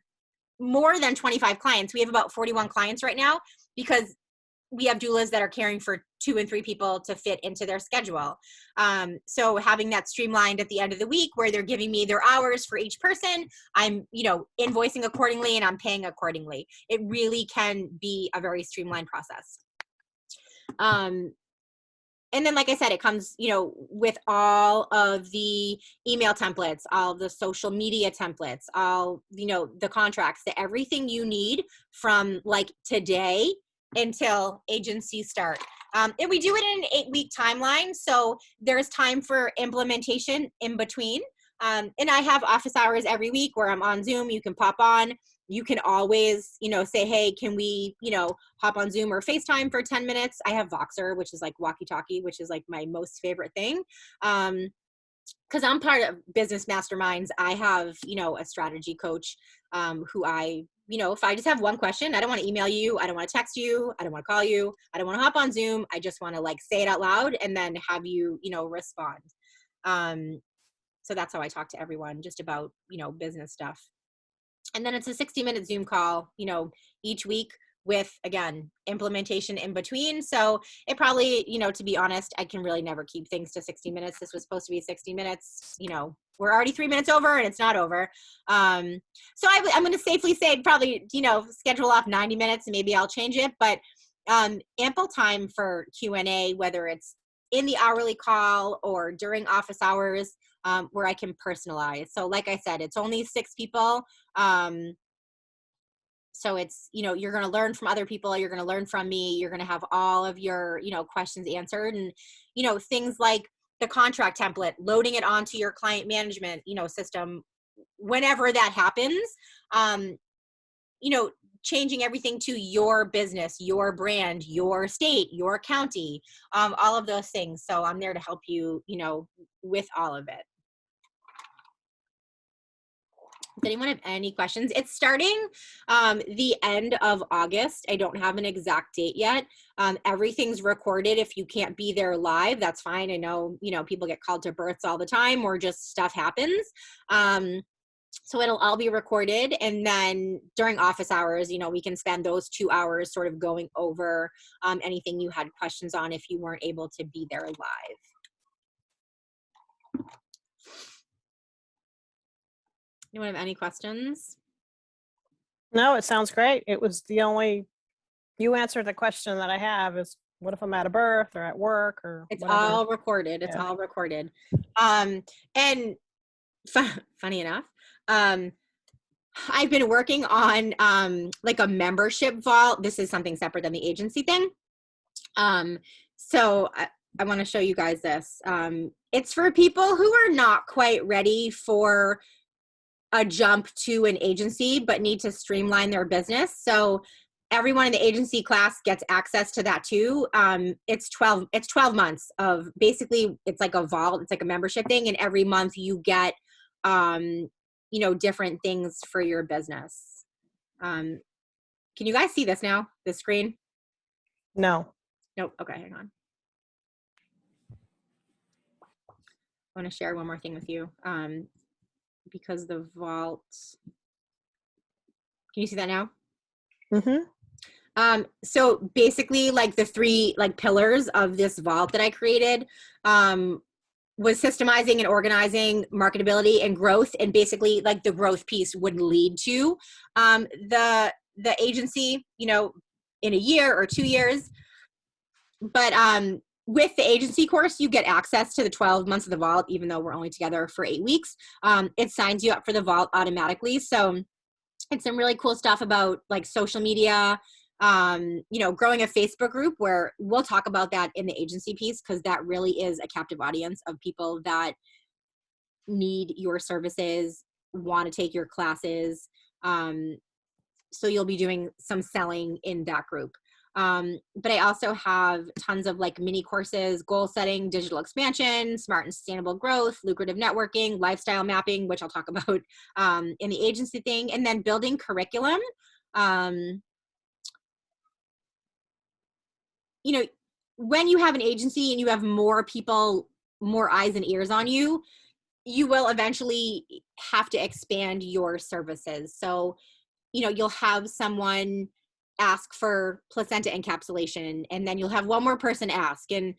more than 25 clients. We have about 41 clients right now because we have doulas that are caring for 2 and 3 people to fit into their schedule. So having that streamlined at the end of the week where they're giving me their hours for each person, I'm, invoicing accordingly and I'm paying accordingly. It really can be a very streamlined process. And then, like I said, it comes, with all of the email templates, all of the social media templates, all, the contracts, everything you need from like today until agencies start. And we do it in an 8-week timeline. So there's time for implementation in between. And I have office hours every week where I'm on Zoom. You can pop on. You can always, say, hey, can we, hop on Zoom or FaceTime for 10 minutes? I have Voxer, which is like walkie-talkie, which is like my most favorite thing. Because I'm part of business masterminds. I have, a strategy coach who I, if I just have one question, I don't want to email you. I don't want to text you. I don't want to call you. I don't want to hop on Zoom. I just want to like say it out loud and then have you, respond. So that's how I talk to everyone just about, business stuff. And then it's a 60-minute Zoom call, each week with, again, implementation in between. So it probably, to be honest, I can really never keep things to 60 minutes. This was supposed to be 60 minutes, we're already 3 minutes over and it's not over. So I'm going to safely say probably, schedule off 90 minutes and maybe I'll change it, but ample time for Q&A, whether it's in the hourly call or during office hours, where I can personalize. So like I said, it's only 6 people. So it's, you're going to learn from other people. You're going to learn from me. You're going to have all of your, questions answered and, things like the contract template, loading it onto your client management, system, whenever that happens, changing everything to your business, your brand, your state, your county, all of those things. So I'm there to help you, with all of it. Does anyone have any questions? It's starting the end of August. I don't have an exact date yet. Everything's recorded. If you can't be there live, that's fine. I know, people get called to births all the time or just stuff happens. So it'll all be recorded. And then during office hours, we can spend those 2 hours sort of going over anything you had questions on if you weren't able to be there live. Anyone have any questions? No, it sounds great. It was you answered the question that I have is, what if I'm at a birth or at work or it's whatever? all recorded. It's all recorded. And funny enough, I've been working on like a membership vault. This is something separate than the agency thing. So I want to show you guys this. It's for people who are not quite ready for a jump to an agency, but need to streamline their business. So everyone in the agency class gets access to that too. It's 12 months of basically, it's like a vault, it's like a membership thing. And every month you get, different things for your business. Can you guys see this now, the screen? No. Nope. Okay, hang on. I want to share one more thing with you. Because the vault, can you see that now? Mm-hmm. So basically, like the three like pillars of this vault that I created was systemizing and organizing marketability and growth, and basically like the growth piece would lead to the agency, in a year or 2 years. But with the agency course, you get access to the 12 months of the vault, even though we're only together for 8 weeks. It signs you up for the vault automatically. So it's some really cool stuff about like social media, growing a Facebook group, where we'll talk about that in the agency piece, because that really is a captive audience of people that need your services, want to take your classes. So you'll be doing some selling in that group. But I also have tons of like mini courses, goal setting, digital expansion, smart and sustainable growth, lucrative networking, lifestyle mapping, which I'll talk about in the agency thing, and then building curriculum. When you have an agency and you have more people, more eyes and ears on you, you will eventually have to expand your services. So, you'll have someone ask for placenta encapsulation, and then you'll have one more person ask, and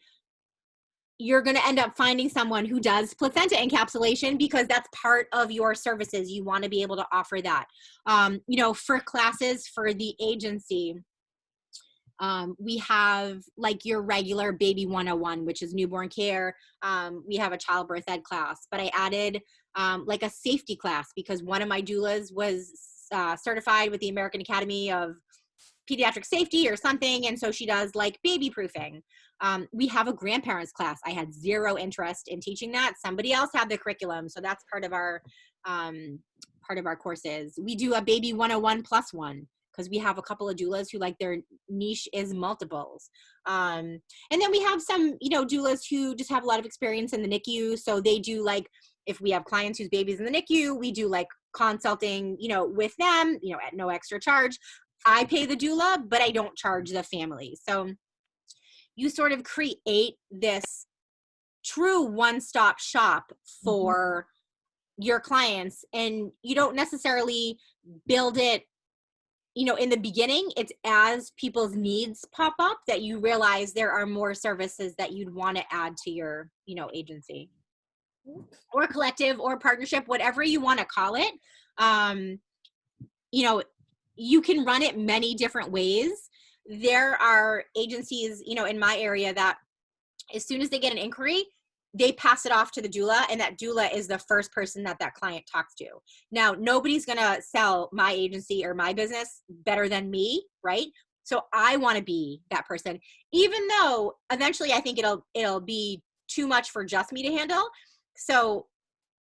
you're going to end up finding someone who does placenta encapsulation because that's part of your services. You want to be able to offer that. For classes for the agency, we have like your regular baby 101, which is newborn care. We have a childbirth ed class, but I added like a safety class because one of my doulas was certified with the American Academy of Pediatric Safety or something. And so she does like baby proofing. We have a grandparents class. I had zero interest in teaching that. Somebody else had the curriculum. So that's part of our courses. We do a baby 101 plus one, because we have a couple of doulas who like their niche is multiples. And then we have some, doulas who just have a lot of experience in the NICU. So they do like, if we have clients whose baby's in the NICU, we do like consulting, with them, at no extra charge. I pay the doula, but I don't charge the family. So you sort of create this true one-stop shop for your clients, and you don't necessarily build it, in the beginning. It's as people's needs pop up that you realize there are more services that you'd want to add to your, agency or collective or partnership, whatever you want to call it. You can run it many different ways. There are agencies, in my area that as soon as they get an inquiry, they pass it off to the doula, and that doula is the first person that client talks to. Now, nobody's going to sell my agency or my business better than me, right? So I want to be that person, even though eventually I think it'll be too much for just me to handle. So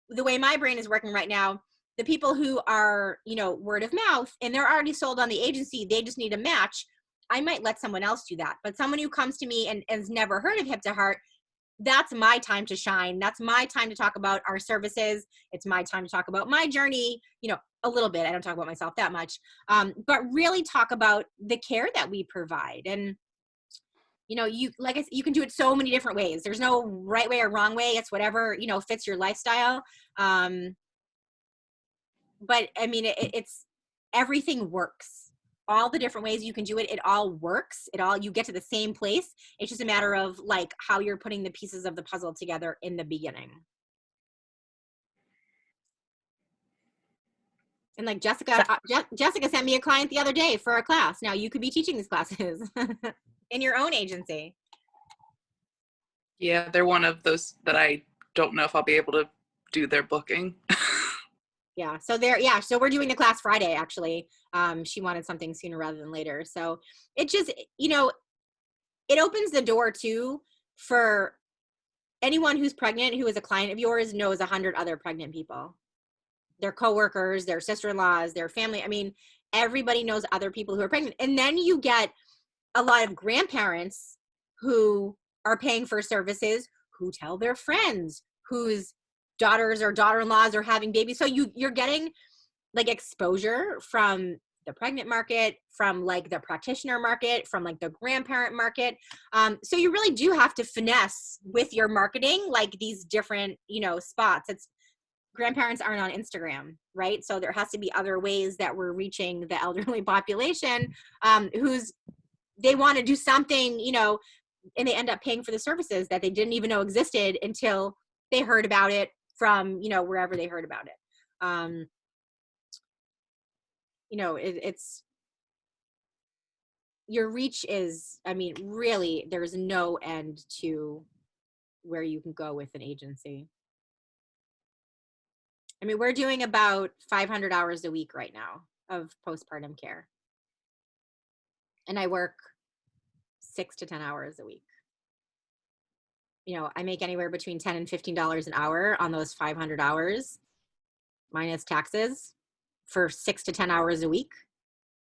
the way my brain is working right now, the people who are, word of mouth and they're already sold on the agency, they just need a match. I might let someone else do that. But someone who comes to me and has never heard of Hip to Heart, that's my time to shine. That's my time to talk about our services. It's my time to talk about my journey, a little bit. I don't talk about myself that much, but really talk about the care that we provide. And, you, like I said, you can do it so many different ways. There's no right way or wrong way. It's whatever, fits your lifestyle. But I mean, it's everything works. All the different ways you can do it, it all works. You get to the same place. It's just a matter of like how you're putting the pieces of the puzzle together in the beginning. And like Jessica sent me a client the other day for a class. Now you could be teaching these classes in your own agency. Yeah, they're one of those that I don't know if I'll be able to do their booking. Yeah. So we're doing the class Friday, actually. She wanted something sooner rather than later. So it just, it opens the door too for anyone who's pregnant, who is a client of yours, knows 100 other pregnant people, their coworkers, their sister-in-laws, their family. I mean, everybody knows other people who are pregnant. And then you get a lot of grandparents who are paying for services, who tell their friends whose daughters or daughter-in-laws are having babies. So you're getting like exposure from the pregnant market, from like the practitioner market, from like the grandparent market. So you really do have to finesse with your marketing, like these different, spots. It's grandparents aren't on Instagram, right? So there has to be other ways that we're reaching the elderly population, they want to do something, and they end up paying for the services that they didn't even know existed until they heard about it from, wherever they heard about it. It's your reach is, I mean, really, there's no end to where you can go with an agency. I mean, we're doing about 500 hours a week right now of postpartum care. And I work 6 to 10 hours a week. I make anywhere between $10 and $15 an hour on those 500 hours, minus taxes, for 6 to 10 hours a week.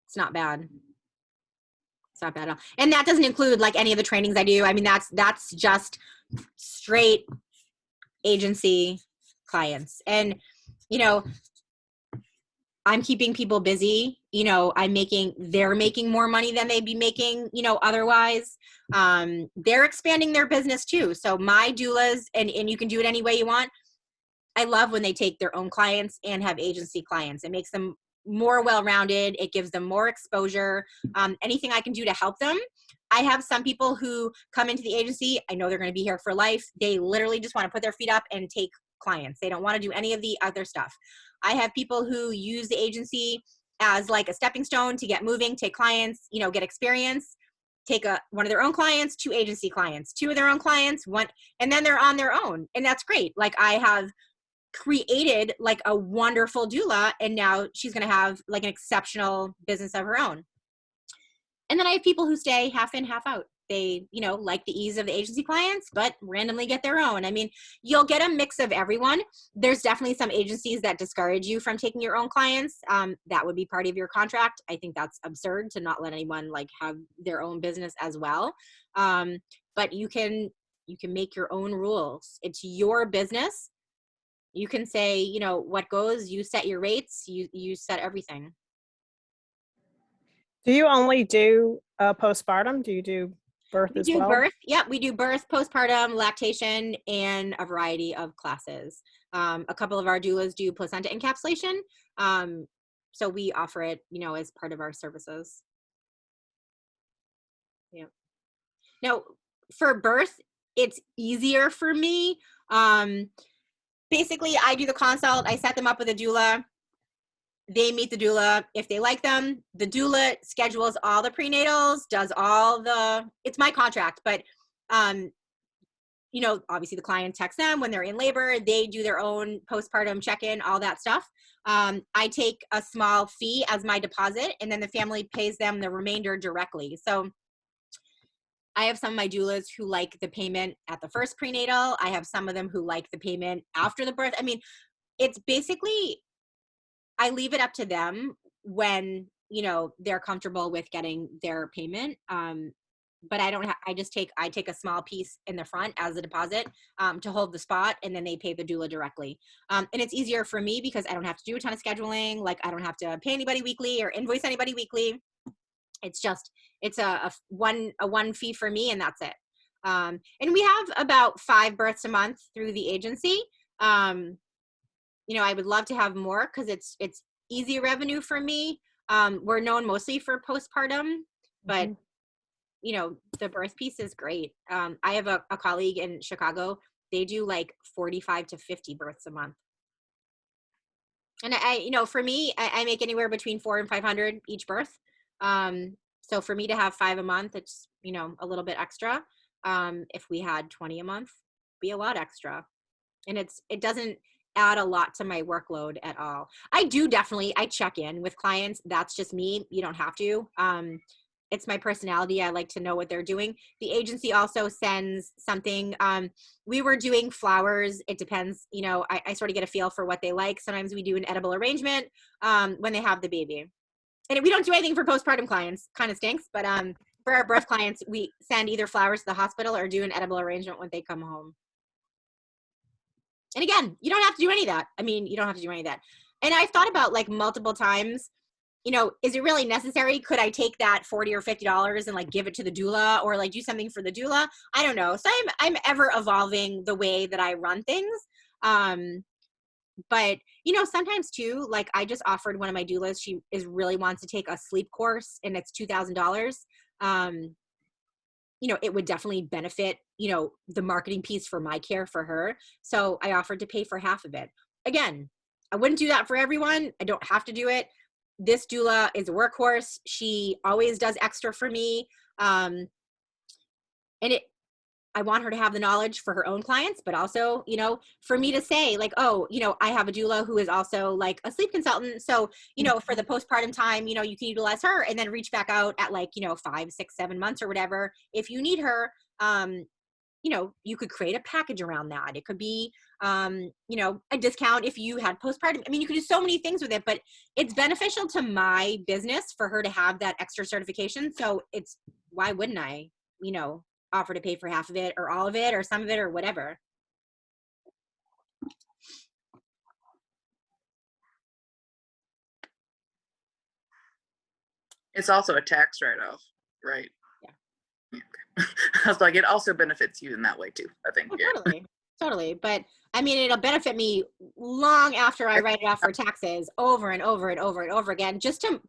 It's not bad. It's not bad at all. And that doesn't include like any of the trainings I do. I mean, that's just straight agency clients. And, I'm keeping people busy. They're making more money than they'd be making, otherwise. They're expanding their business too. So my doulas, and you can do it any way you want. I love when they take their own clients and have agency clients. It makes them more well-rounded. It gives them more exposure. Anything I can do to help them. I have some people who come into the agency. I know they're going to be here for life. They literally just want to put their feet up and take clients. They don't want to do any of the other stuff. I have people who use the agency as like a stepping stone to get moving, take clients, get experience, take one of their own clients, 2 agency clients, 2 of their own clients, 1, and then they're on their own. And that's great. Like I have created like a wonderful doula, and now she's going to have like an exceptional business of her own. And then I have people who stay half in, half out. They, like the ease of the agency clients, but randomly get their own. I mean, you'll get a mix of everyone. There's definitely some agencies that discourage you from taking your own clients. That would be part of your contract. I think that's absurd to not let anyone like have their own business as well. But you can make your own rules. It's your business. You can say, what goes, you set your rates, you set everything. Do you only do postpartum? Do you do birth as well? We do birth. Yeah, we do birth, postpartum, lactation, and a variety of classes. A couple of our doulas do placenta encapsulation. So we offer it, as part of our services. Yeah. Now, for birth, it's easier for me. Basically, I do the consult. I set them up with a doula. They meet the doula. If they like them, the doula schedules all the prenatals, does it's my contract, but, obviously the client texts them when they're in labor. They do their own postpartum check-in, all that stuff. I take a small fee as my deposit, and then the family pays them the remainder directly. So I have some of my doulas who like the payment at the first prenatal. I have some of them who like the payment after the birth. I mean, it's basically, I leave it up to them when, they're comfortable with getting their payment. But I take a small piece in the front as a deposit to hold the spot, and then they pay the doula directly. And it's easier for me because I don't have to do a ton of scheduling. Like I don't have to pay anybody weekly or invoice anybody weekly. It's a one fee for me, and that's it. And we have about 5 births a month through the agency. I would love to have more because it's easy revenue for me. We're known mostly for postpartum, but the birth piece is great. I have a colleague in Chicago. They do like 45 to 50 births a month. And for me, I make anywhere between 400 and 500 each birth. So for me to have 5 a month, it's, a little bit extra. If we had 20 a month, be a lot extra. And it doesn't add a lot to my workload at all. I check in with clients. That's just me. You don't have to. it's my personality. I like to know what they're doing. The agency also sends something. We were doing flowers. It depends. You know, I sort of get a feel for what they like. Sometimes we do an edible arrangement when they have the baby. And we don't do anything for postpartum clients. Kind of stinks. But for our birth clients, we send either flowers to the hospital or do an edible arrangement when they come home. And again, you don't have to do any of that. I mean, you don't have to do any of that. And I've thought about like multiple times, you know, is it really necessary? Could I take that $40 or $50 and like give it to the doula or like do something for the doula? I don't know. So I'm ever evolving the way that I run things. But you know, sometimes too, like I just offered one of my doulas, she really wants to take a sleep course and it's $2,000. You know, it would definitely benefit, you know, the marketing piece for my care for her. So I offered to pay for half of it. Again, I wouldn't do that for everyone. I don't have to do it. This doula is a workhorse. She always does extra for me. And I want her to have the knowledge for her own clients, but also, you know, for me to say like, oh, you know, I have a doula who is also like a sleep consultant. So, you know, for the postpartum time, you know, you can utilize her and then reach back out at like, you know, 5, 6, 7 months or whatever. If you need her, you know, you could create a package around that. It could be, you know, a discount if you had postpartum. I mean, you could do so many things with it, but it's beneficial to my business for her to have that extra certification. So it's, why wouldn't I, you know, offer to pay for half of it or all of it or some of it or whatever. It's also a tax write-off, right? Yeah. I was like, it also benefits you in that way too, I think. Oh, yeah. totally. But I mean, it'll benefit me long after I write it off for taxes over and over and over and over again, just to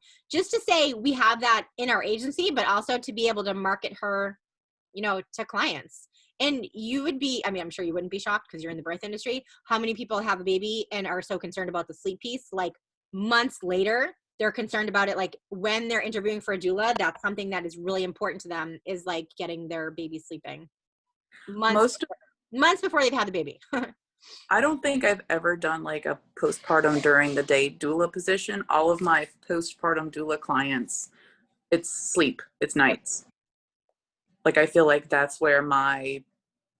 say we have that in our agency, but also to be able to market her, you know, to clients. And you would be, I mean, I'm sure you wouldn't be shocked because you're in the birth industry, how many people have a baby and are so concerned about the sleep piece, like months later, they're concerned about it. Like when they're interviewing for a doula, that's something that is really important to them, is like getting their baby sleeping months before they've had the baby. I don't think I've ever done like a postpartum during the day doula position. All of my postpartum doula clients, it's sleep, it's nights. Like, I feel like that's where my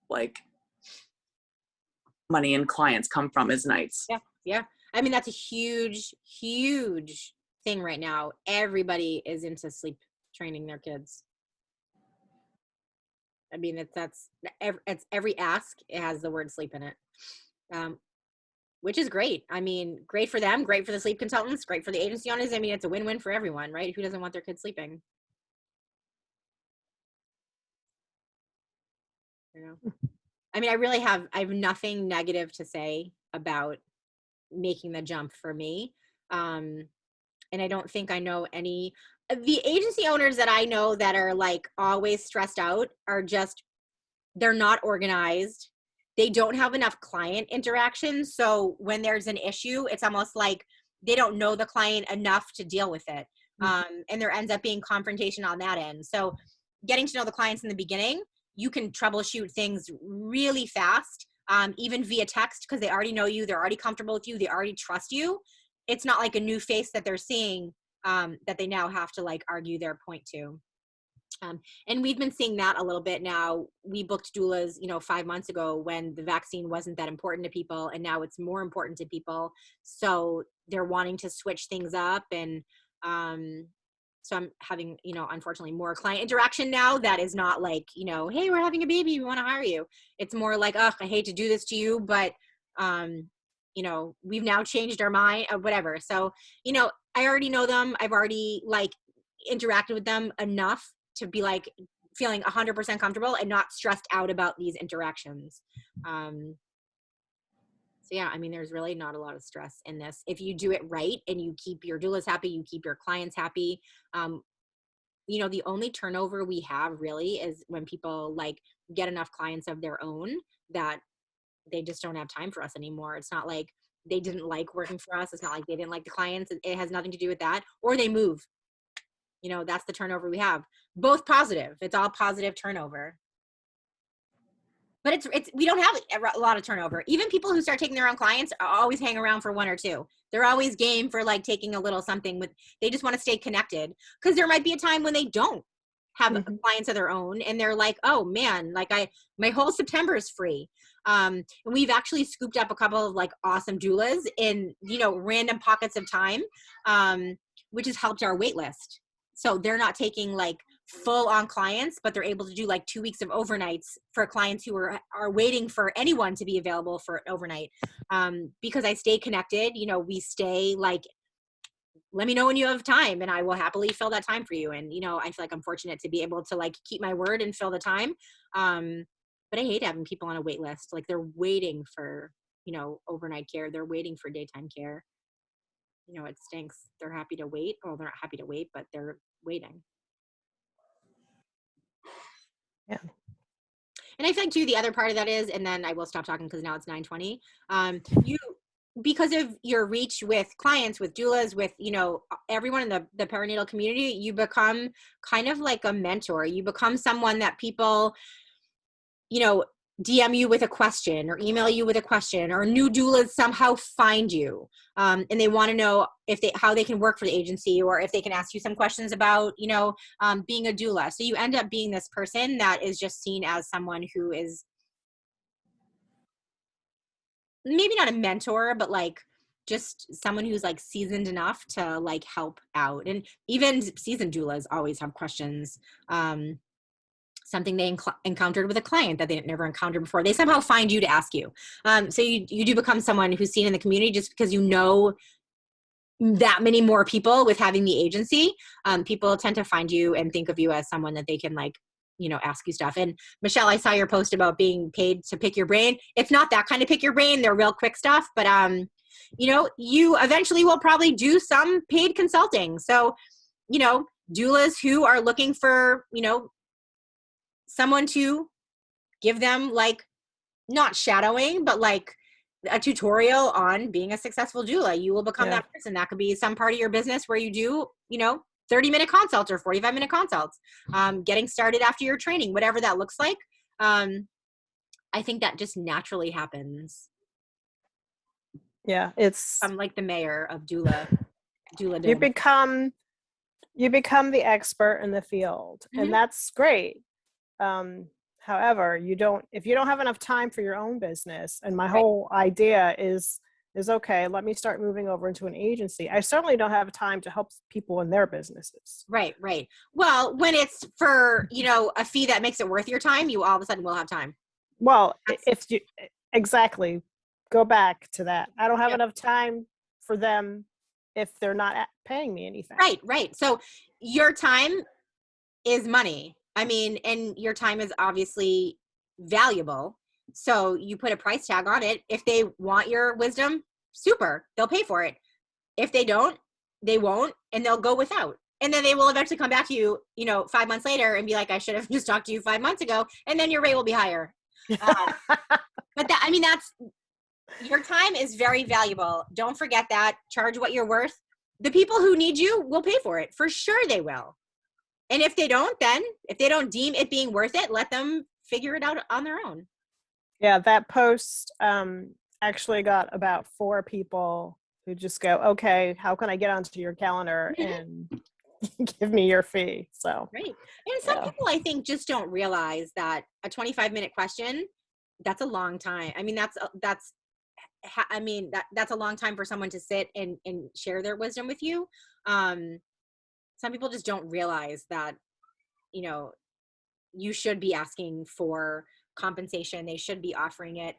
like money and clients come from, is nights. Yeah. I mean, that's a huge thing right now. Everybody is into sleep training their kids. I mean, it's every ask, it has the word sleep in it, which is great. I mean, great for them, great for the sleep consultants, great for the agency owners. I mean, it's a win-win for everyone, right? Who doesn't want their kids sleeping? You know, I mean, I have nothing negative to say about making the jump for me. And I don't think I know any, the agency owners that I know that are like always stressed out are just, they're not organized. They don't have enough client interaction. So when there's an issue, it's almost like they don't know the client enough to deal with it. And there ends up being confrontation on that end. So getting to know the clients in the beginning, you can troubleshoot things really fast, even via text, because they already know you, they're already comfortable with you, they already trust you. It's not like a new face that they're seeing that they now have to like argue their point to. And we've been seeing that a little bit now. We booked doulas, you know, 5 months ago when the vaccine wasn't that important to people, and now it's more important to people. So they're wanting to switch things up. And so I'm having, you know, unfortunately more client interaction now that is not like, you know, hey, we're having a baby, we want to hire you. It's more like, oh, I hate to do this to you, but you know, we've now changed our mind or whatever. So, you know, I already know them. I've already like interacted with them enough to be like feeling 100% comfortable and not stressed out about these interactions. So yeah, I mean, there's really not a lot of stress in this. If you do it right and you keep your doulas happy, you keep your clients happy. You know, the only turnover we have really is when people like get enough clients of their own that they just don't have time for us anymore. It's not like they didn't like working for us. It's not like they didn't like the clients. It has nothing to do with that. Or they move. You know, that's the turnover we have. Both positive. It's all positive turnover. But it's we don't have a lot of turnover. Even people who start taking their own clients are always hang around for 1 or 2. They're always game for like taking a little something with, they just want to stay connected, because there might be a time when they don't have Mm-hmm. clients of their own, and they're like, oh man, like my whole September is free. And we've actually scooped up a couple of like awesome doulas in, random pockets of time, which has helped our wait list. So they're not taking like full on clients, but they're able to do like 2 weeks of overnights for clients who are waiting for anyone to be available for an overnight. Because I stay connected, we stay like, let me know when you have time and I will happily fill that time for you. And, I feel like I'm fortunate to be able to like keep my word and fill the time. But I hate having people on a wait list. Like they're waiting for, overnight care. They're waiting for daytime care. It stinks. They're happy to wait. Well, they're not happy to wait, but they're waiting. Yeah. And I feel like too, the other part of that is, and then I will stop talking because now it's 9:20. Because of your reach with clients, with doulas, with, everyone in the perinatal community, you become kind of like a mentor. You become someone that people, DM you with a question or email you with a question, or new doulas somehow find you. And they want to know how they can work for the agency, or if they can ask you some questions about, being a doula. So you end up being this person that is just seen as someone who is maybe not a mentor, but like just someone who's like seasoned enough to like help out. And even seasoned doulas always have questions. Something they encountered with a client that they never encountered before. They somehow find you to ask you. So you do become someone who's seen in the community just because that many more people with having the agency. People tend to find you and think of you as someone that they can like, ask you stuff. And Michelle, I saw your post about being paid to pick your brain. It's not that kind of pick your brain. They're real quick stuff, but you eventually will probably do some paid consulting. So, doulas who are looking for, someone to give them like, not shadowing, but like a tutorial on being a successful doula. You will become that person. That could be some part of your business where you do, 30-minute consults or 45-minute consults, getting started after your training, whatever that looks like. I think that just naturally happens. Yeah, I'm like the mayor of doula. You become the expert in the field, Mm-hmm. and that's great. However, if you don't have enough time for your own business, and my whole idea is okay, let me start moving over into an agency. I certainly don't have time to help people in their businesses. Right. Well, when it's for, a fee that makes it worth your time, you all of a sudden will have time. Well, exactly, go back to that. I don't have enough time for them if they're not paying me anything. Right. So your time is money. I mean, and your time is obviously valuable. So you put a price tag on it. If they want your wisdom, super, they'll pay for it. If they don't, they won't, and they'll go without. And then they will eventually come back to you, 5 months later and be like, I should have just talked to you 5 months ago. And then your rate will be higher. But that's, your time is very valuable. Don't forget that. Charge what you're worth. The people who need you will pay for it. For sure they will. And if they don't, then if they don't deem it being worth it, let them figure it out on their own. Yeah, that post actually got about 4 people who just go, okay, how can I get onto your calendar and give me your fee? So right. And some people, I think, just don't realize that a 25-minute question, that's a long time. I mean, that's a long time for someone to sit and share their wisdom with you. Some people just don't realize that, you should be asking for compensation. They should be offering it.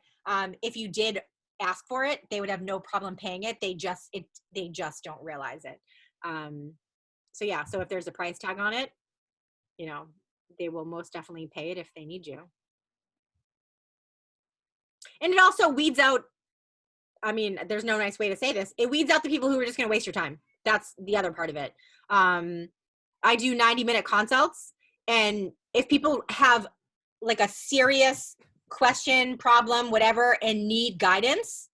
If you did ask for it, they would have no problem paying it. They just don't realize it. So if there's a price tag on it, they will most definitely pay it if they need you. And it also weeds out, there's no nice way to say this. It weeds out the people who are just going to waste your time. That's the other part of it. I do 90-minute consults, and if people have like a serious question, problem, whatever, and need guidance,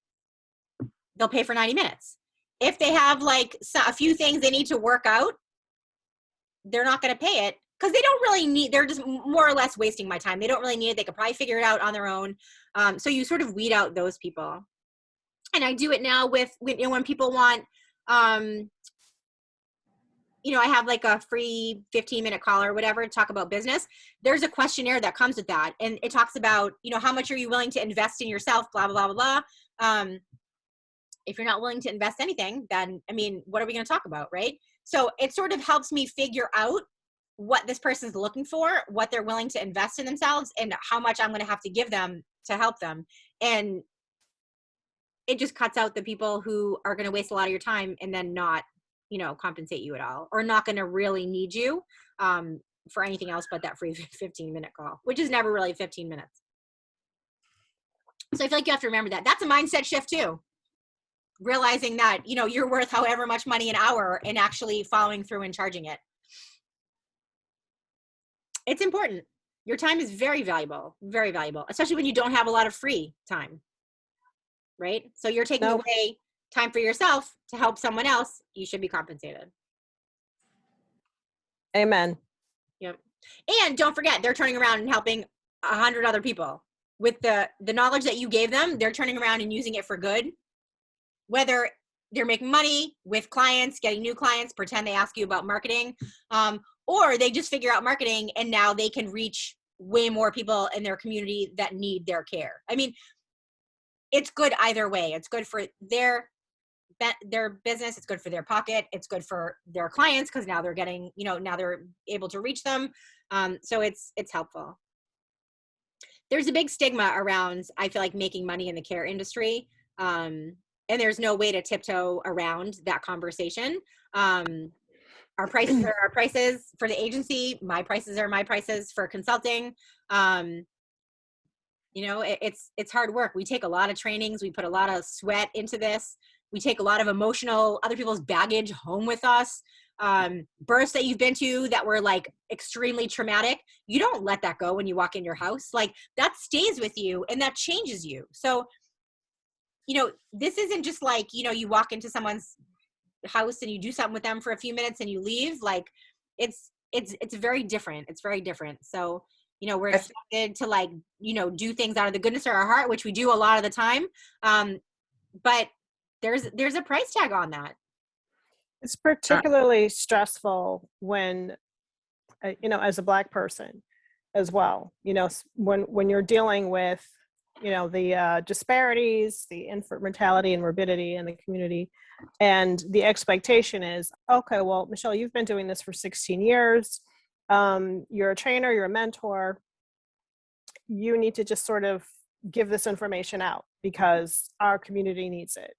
they'll pay for 90 minutes. If they have like a few things they need to work out, they're not going to pay it because they don't really need, they're just more or less wasting my time. They don't really need it. They could probably figure it out on their own. So you sort of weed out those people. And I do it now with, when people want, I have like a free 15-minute call or whatever to talk about business. There's a questionnaire that comes with that. And it talks about, how much are you willing to invest in yourself, blah, blah, blah, blah, blah. If you're not willing to invest anything, then, what are we going to talk about, right? So it sort of helps me figure out what this person's looking for, what they're willing to invest in themselves, and how much I'm going to have to give them to help them. And it just cuts out the people who are going to waste a lot of your time and then not, compensate you at all, or not going to really need you for anything else but that free 15-minute call, which is never really 15 minutes. So I feel like you have to remember that. That's a mindset shift too. Realizing that, you're worth however much money an hour and actually following through and charging it. It's important. Your time is very valuable, especially when you don't have a lot of free time, right? So you're taking away time for yourself to help someone else. You should be compensated. Amen. Yep. And don't forget, they're turning around and helping 100 other people with the knowledge that you gave them. They're turning around and using it for good. Whether they're making money with clients, getting new clients, pretend they ask you about marketing, or they just figure out marketing and now they can reach way more people in their community that need their care. It's good either way. It's good for their business. It's good for their pocket. It's good for their clients because now they're getting, now they're able to reach them. So it's helpful. There's a big stigma around, I feel like, making money in the care industry. And there's no way to tiptoe around that conversation. Our prices are our prices for the agency. My prices are my prices for consulting. It's hard work. We take a lot of trainings. We put a lot of sweat into this. We take a lot of other people's baggage home with us. Births that you've been to that were like extremely traumatic. You don't let that go when you walk in your house. Like that stays with you and that changes you. So, this isn't just like, you walk into someone's house and you do something with them for a few minutes and you leave. Like it's very different. It's very different. So, we're expected to like, do things out of the goodness of our heart, which we do a lot of the time. But there's a price tag on that. It's particularly stressful when, as a Black person as well, when you're dealing with, the disparities, the infant mortality and morbidity in the community. And the expectation is, okay, well, Michelle, you've been doing this for 16 years. You're a trainer, you're a mentor. You need to just sort of give this information out because our community needs it.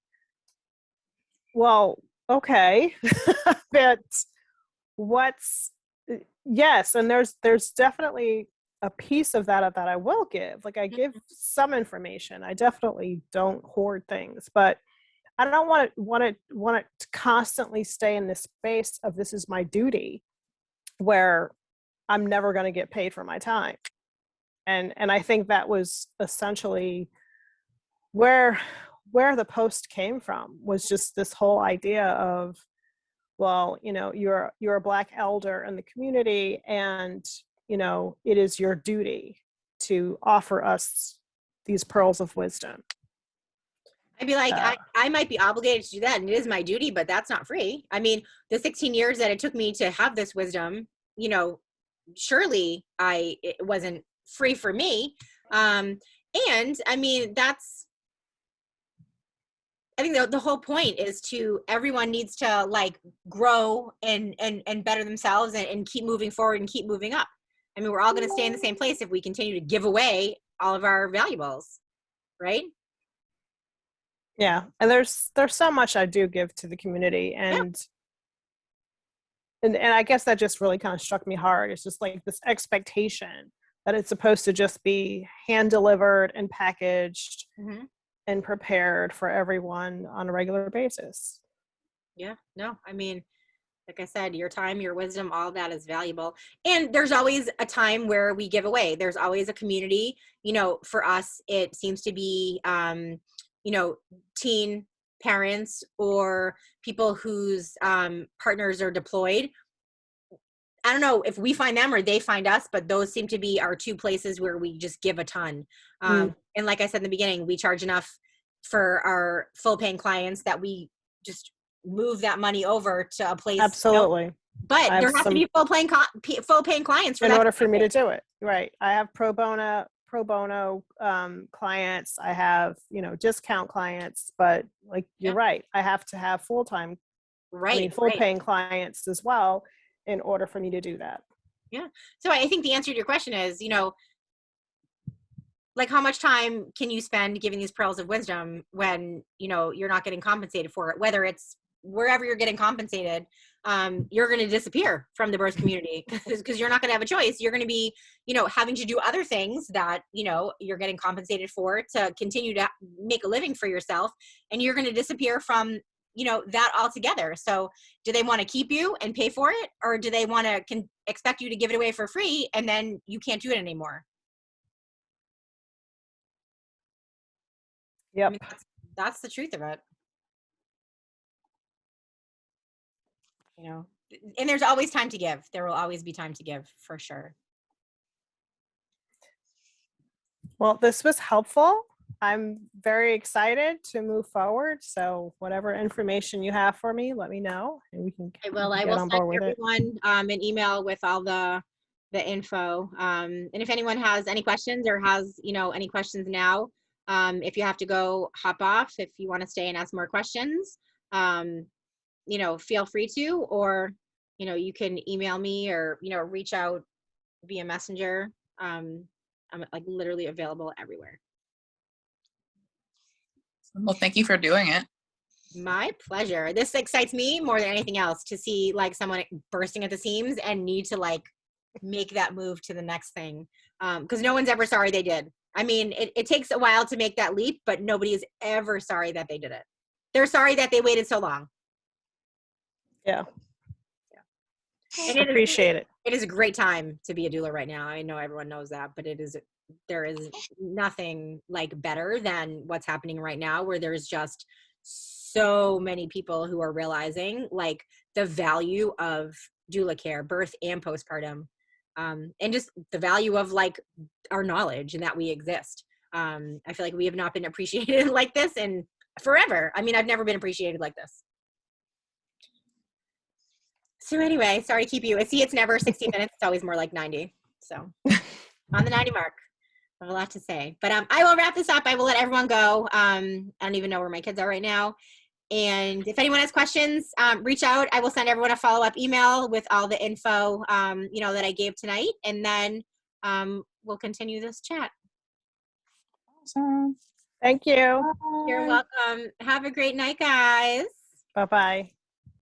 Well, okay, but yes, and there's definitely a piece of that I will give. Like I give some information. I definitely don't hoard things, but I don't want it to constantly stay in this space of this is my duty where I'm never going to get paid for my time. And I think that was essentially where the post came from, was just this whole idea of, well, you're a Black elder in the community and it is your duty to offer us these pearls of wisdom. I'd be like, I might be obligated to do that, and it is my duty, but that's not free. The 16 years that it took me to have this wisdom, surely it wasn't free for me. And I think the whole point is everyone needs to like grow and better themselves and keep moving forward and keep moving up. We're all going to stay in the same place if we continue to give away all of our valuables, right? Yeah, and there's so much I do give to the community, and I guess that just really kind of struck me hard. It's just like this expectation that it's supposed to just be hand delivered and packaged and prepared for everyone on a regular basis. Yeah, no, like I said, your time, your wisdom, all that is valuable. And there's always a time where we give away. There's always a community. For us, it seems to be, teen parents or people whose partners are deployed. I don't know if we find them or they find us, but those seem to be our two places where we just give a ton. And like I said in the beginning, we charge enough for our full paying clients that we just move that money over to a place. Absolutely. But there has to be full paying clients for in that order for me to do it. Right. I have pro bono clients. I have, discount clients, but like, you're right. I have to have full-time, full paying clients as well in order for me to do that. Yeah. So I think the answer to your question is, like, how much time can you spend giving these pearls of wisdom when, you're not getting compensated for it? Whether it's wherever you're getting compensated, you're going to disappear from the birth community because you're not going to have a choice. You're going to be, having to do other things that, you're getting compensated for to continue to make a living for yourself. And you're going to disappear from, that altogether. So do they want to keep you and pay for it? Or do they want to expect you to give it away for free and then you can't do it anymore? Yep. I mean, that's the truth of it. And there's always time to give. There will always be time to give, for sure. Well, this was helpful. I'm very excited to move forward. So whatever information you have for me, let me know and we can I will send everyone an email with all the info. And if anyone has any questions or has, any questions now, if you have to go, hop off. If you want to stay and ask more questions, feel free to, or, you can email me or, reach out via messenger. I'm like literally available everywhere. Well, thank you for doing it. My pleasure. This excites me more than anything else to see like someone bursting at the seams and need to like make that move to the next thing. Because no one's ever sorry they did. I mean, it takes a while to make that leap, but nobody is ever sorry that they did it. They're sorry that they waited so long. Yeah. And appreciate it. It is a great time to be a doula right now. I know everyone knows that, but there is nothing like better than what's happening right now, where there's just so many people who are realizing like the value of doula care, birth and postpartum, and just the value of like our knowledge and that we exist. I feel like we have not been appreciated like this in forever. I mean, I've never been appreciated like this. So anyway, sorry to keep you. See, it's never 60 minutes. It's always more like 90. So on the 90 mark, I have a lot to say. But I will wrap this up. I will let everyone go. I don't even know where my kids are right now. And if anyone has questions, reach out. I will send everyone a follow-up email with all the info, that I gave tonight. And then we'll continue this chat. Awesome. Thank you. You're welcome. Have a great night, guys. Bye-bye.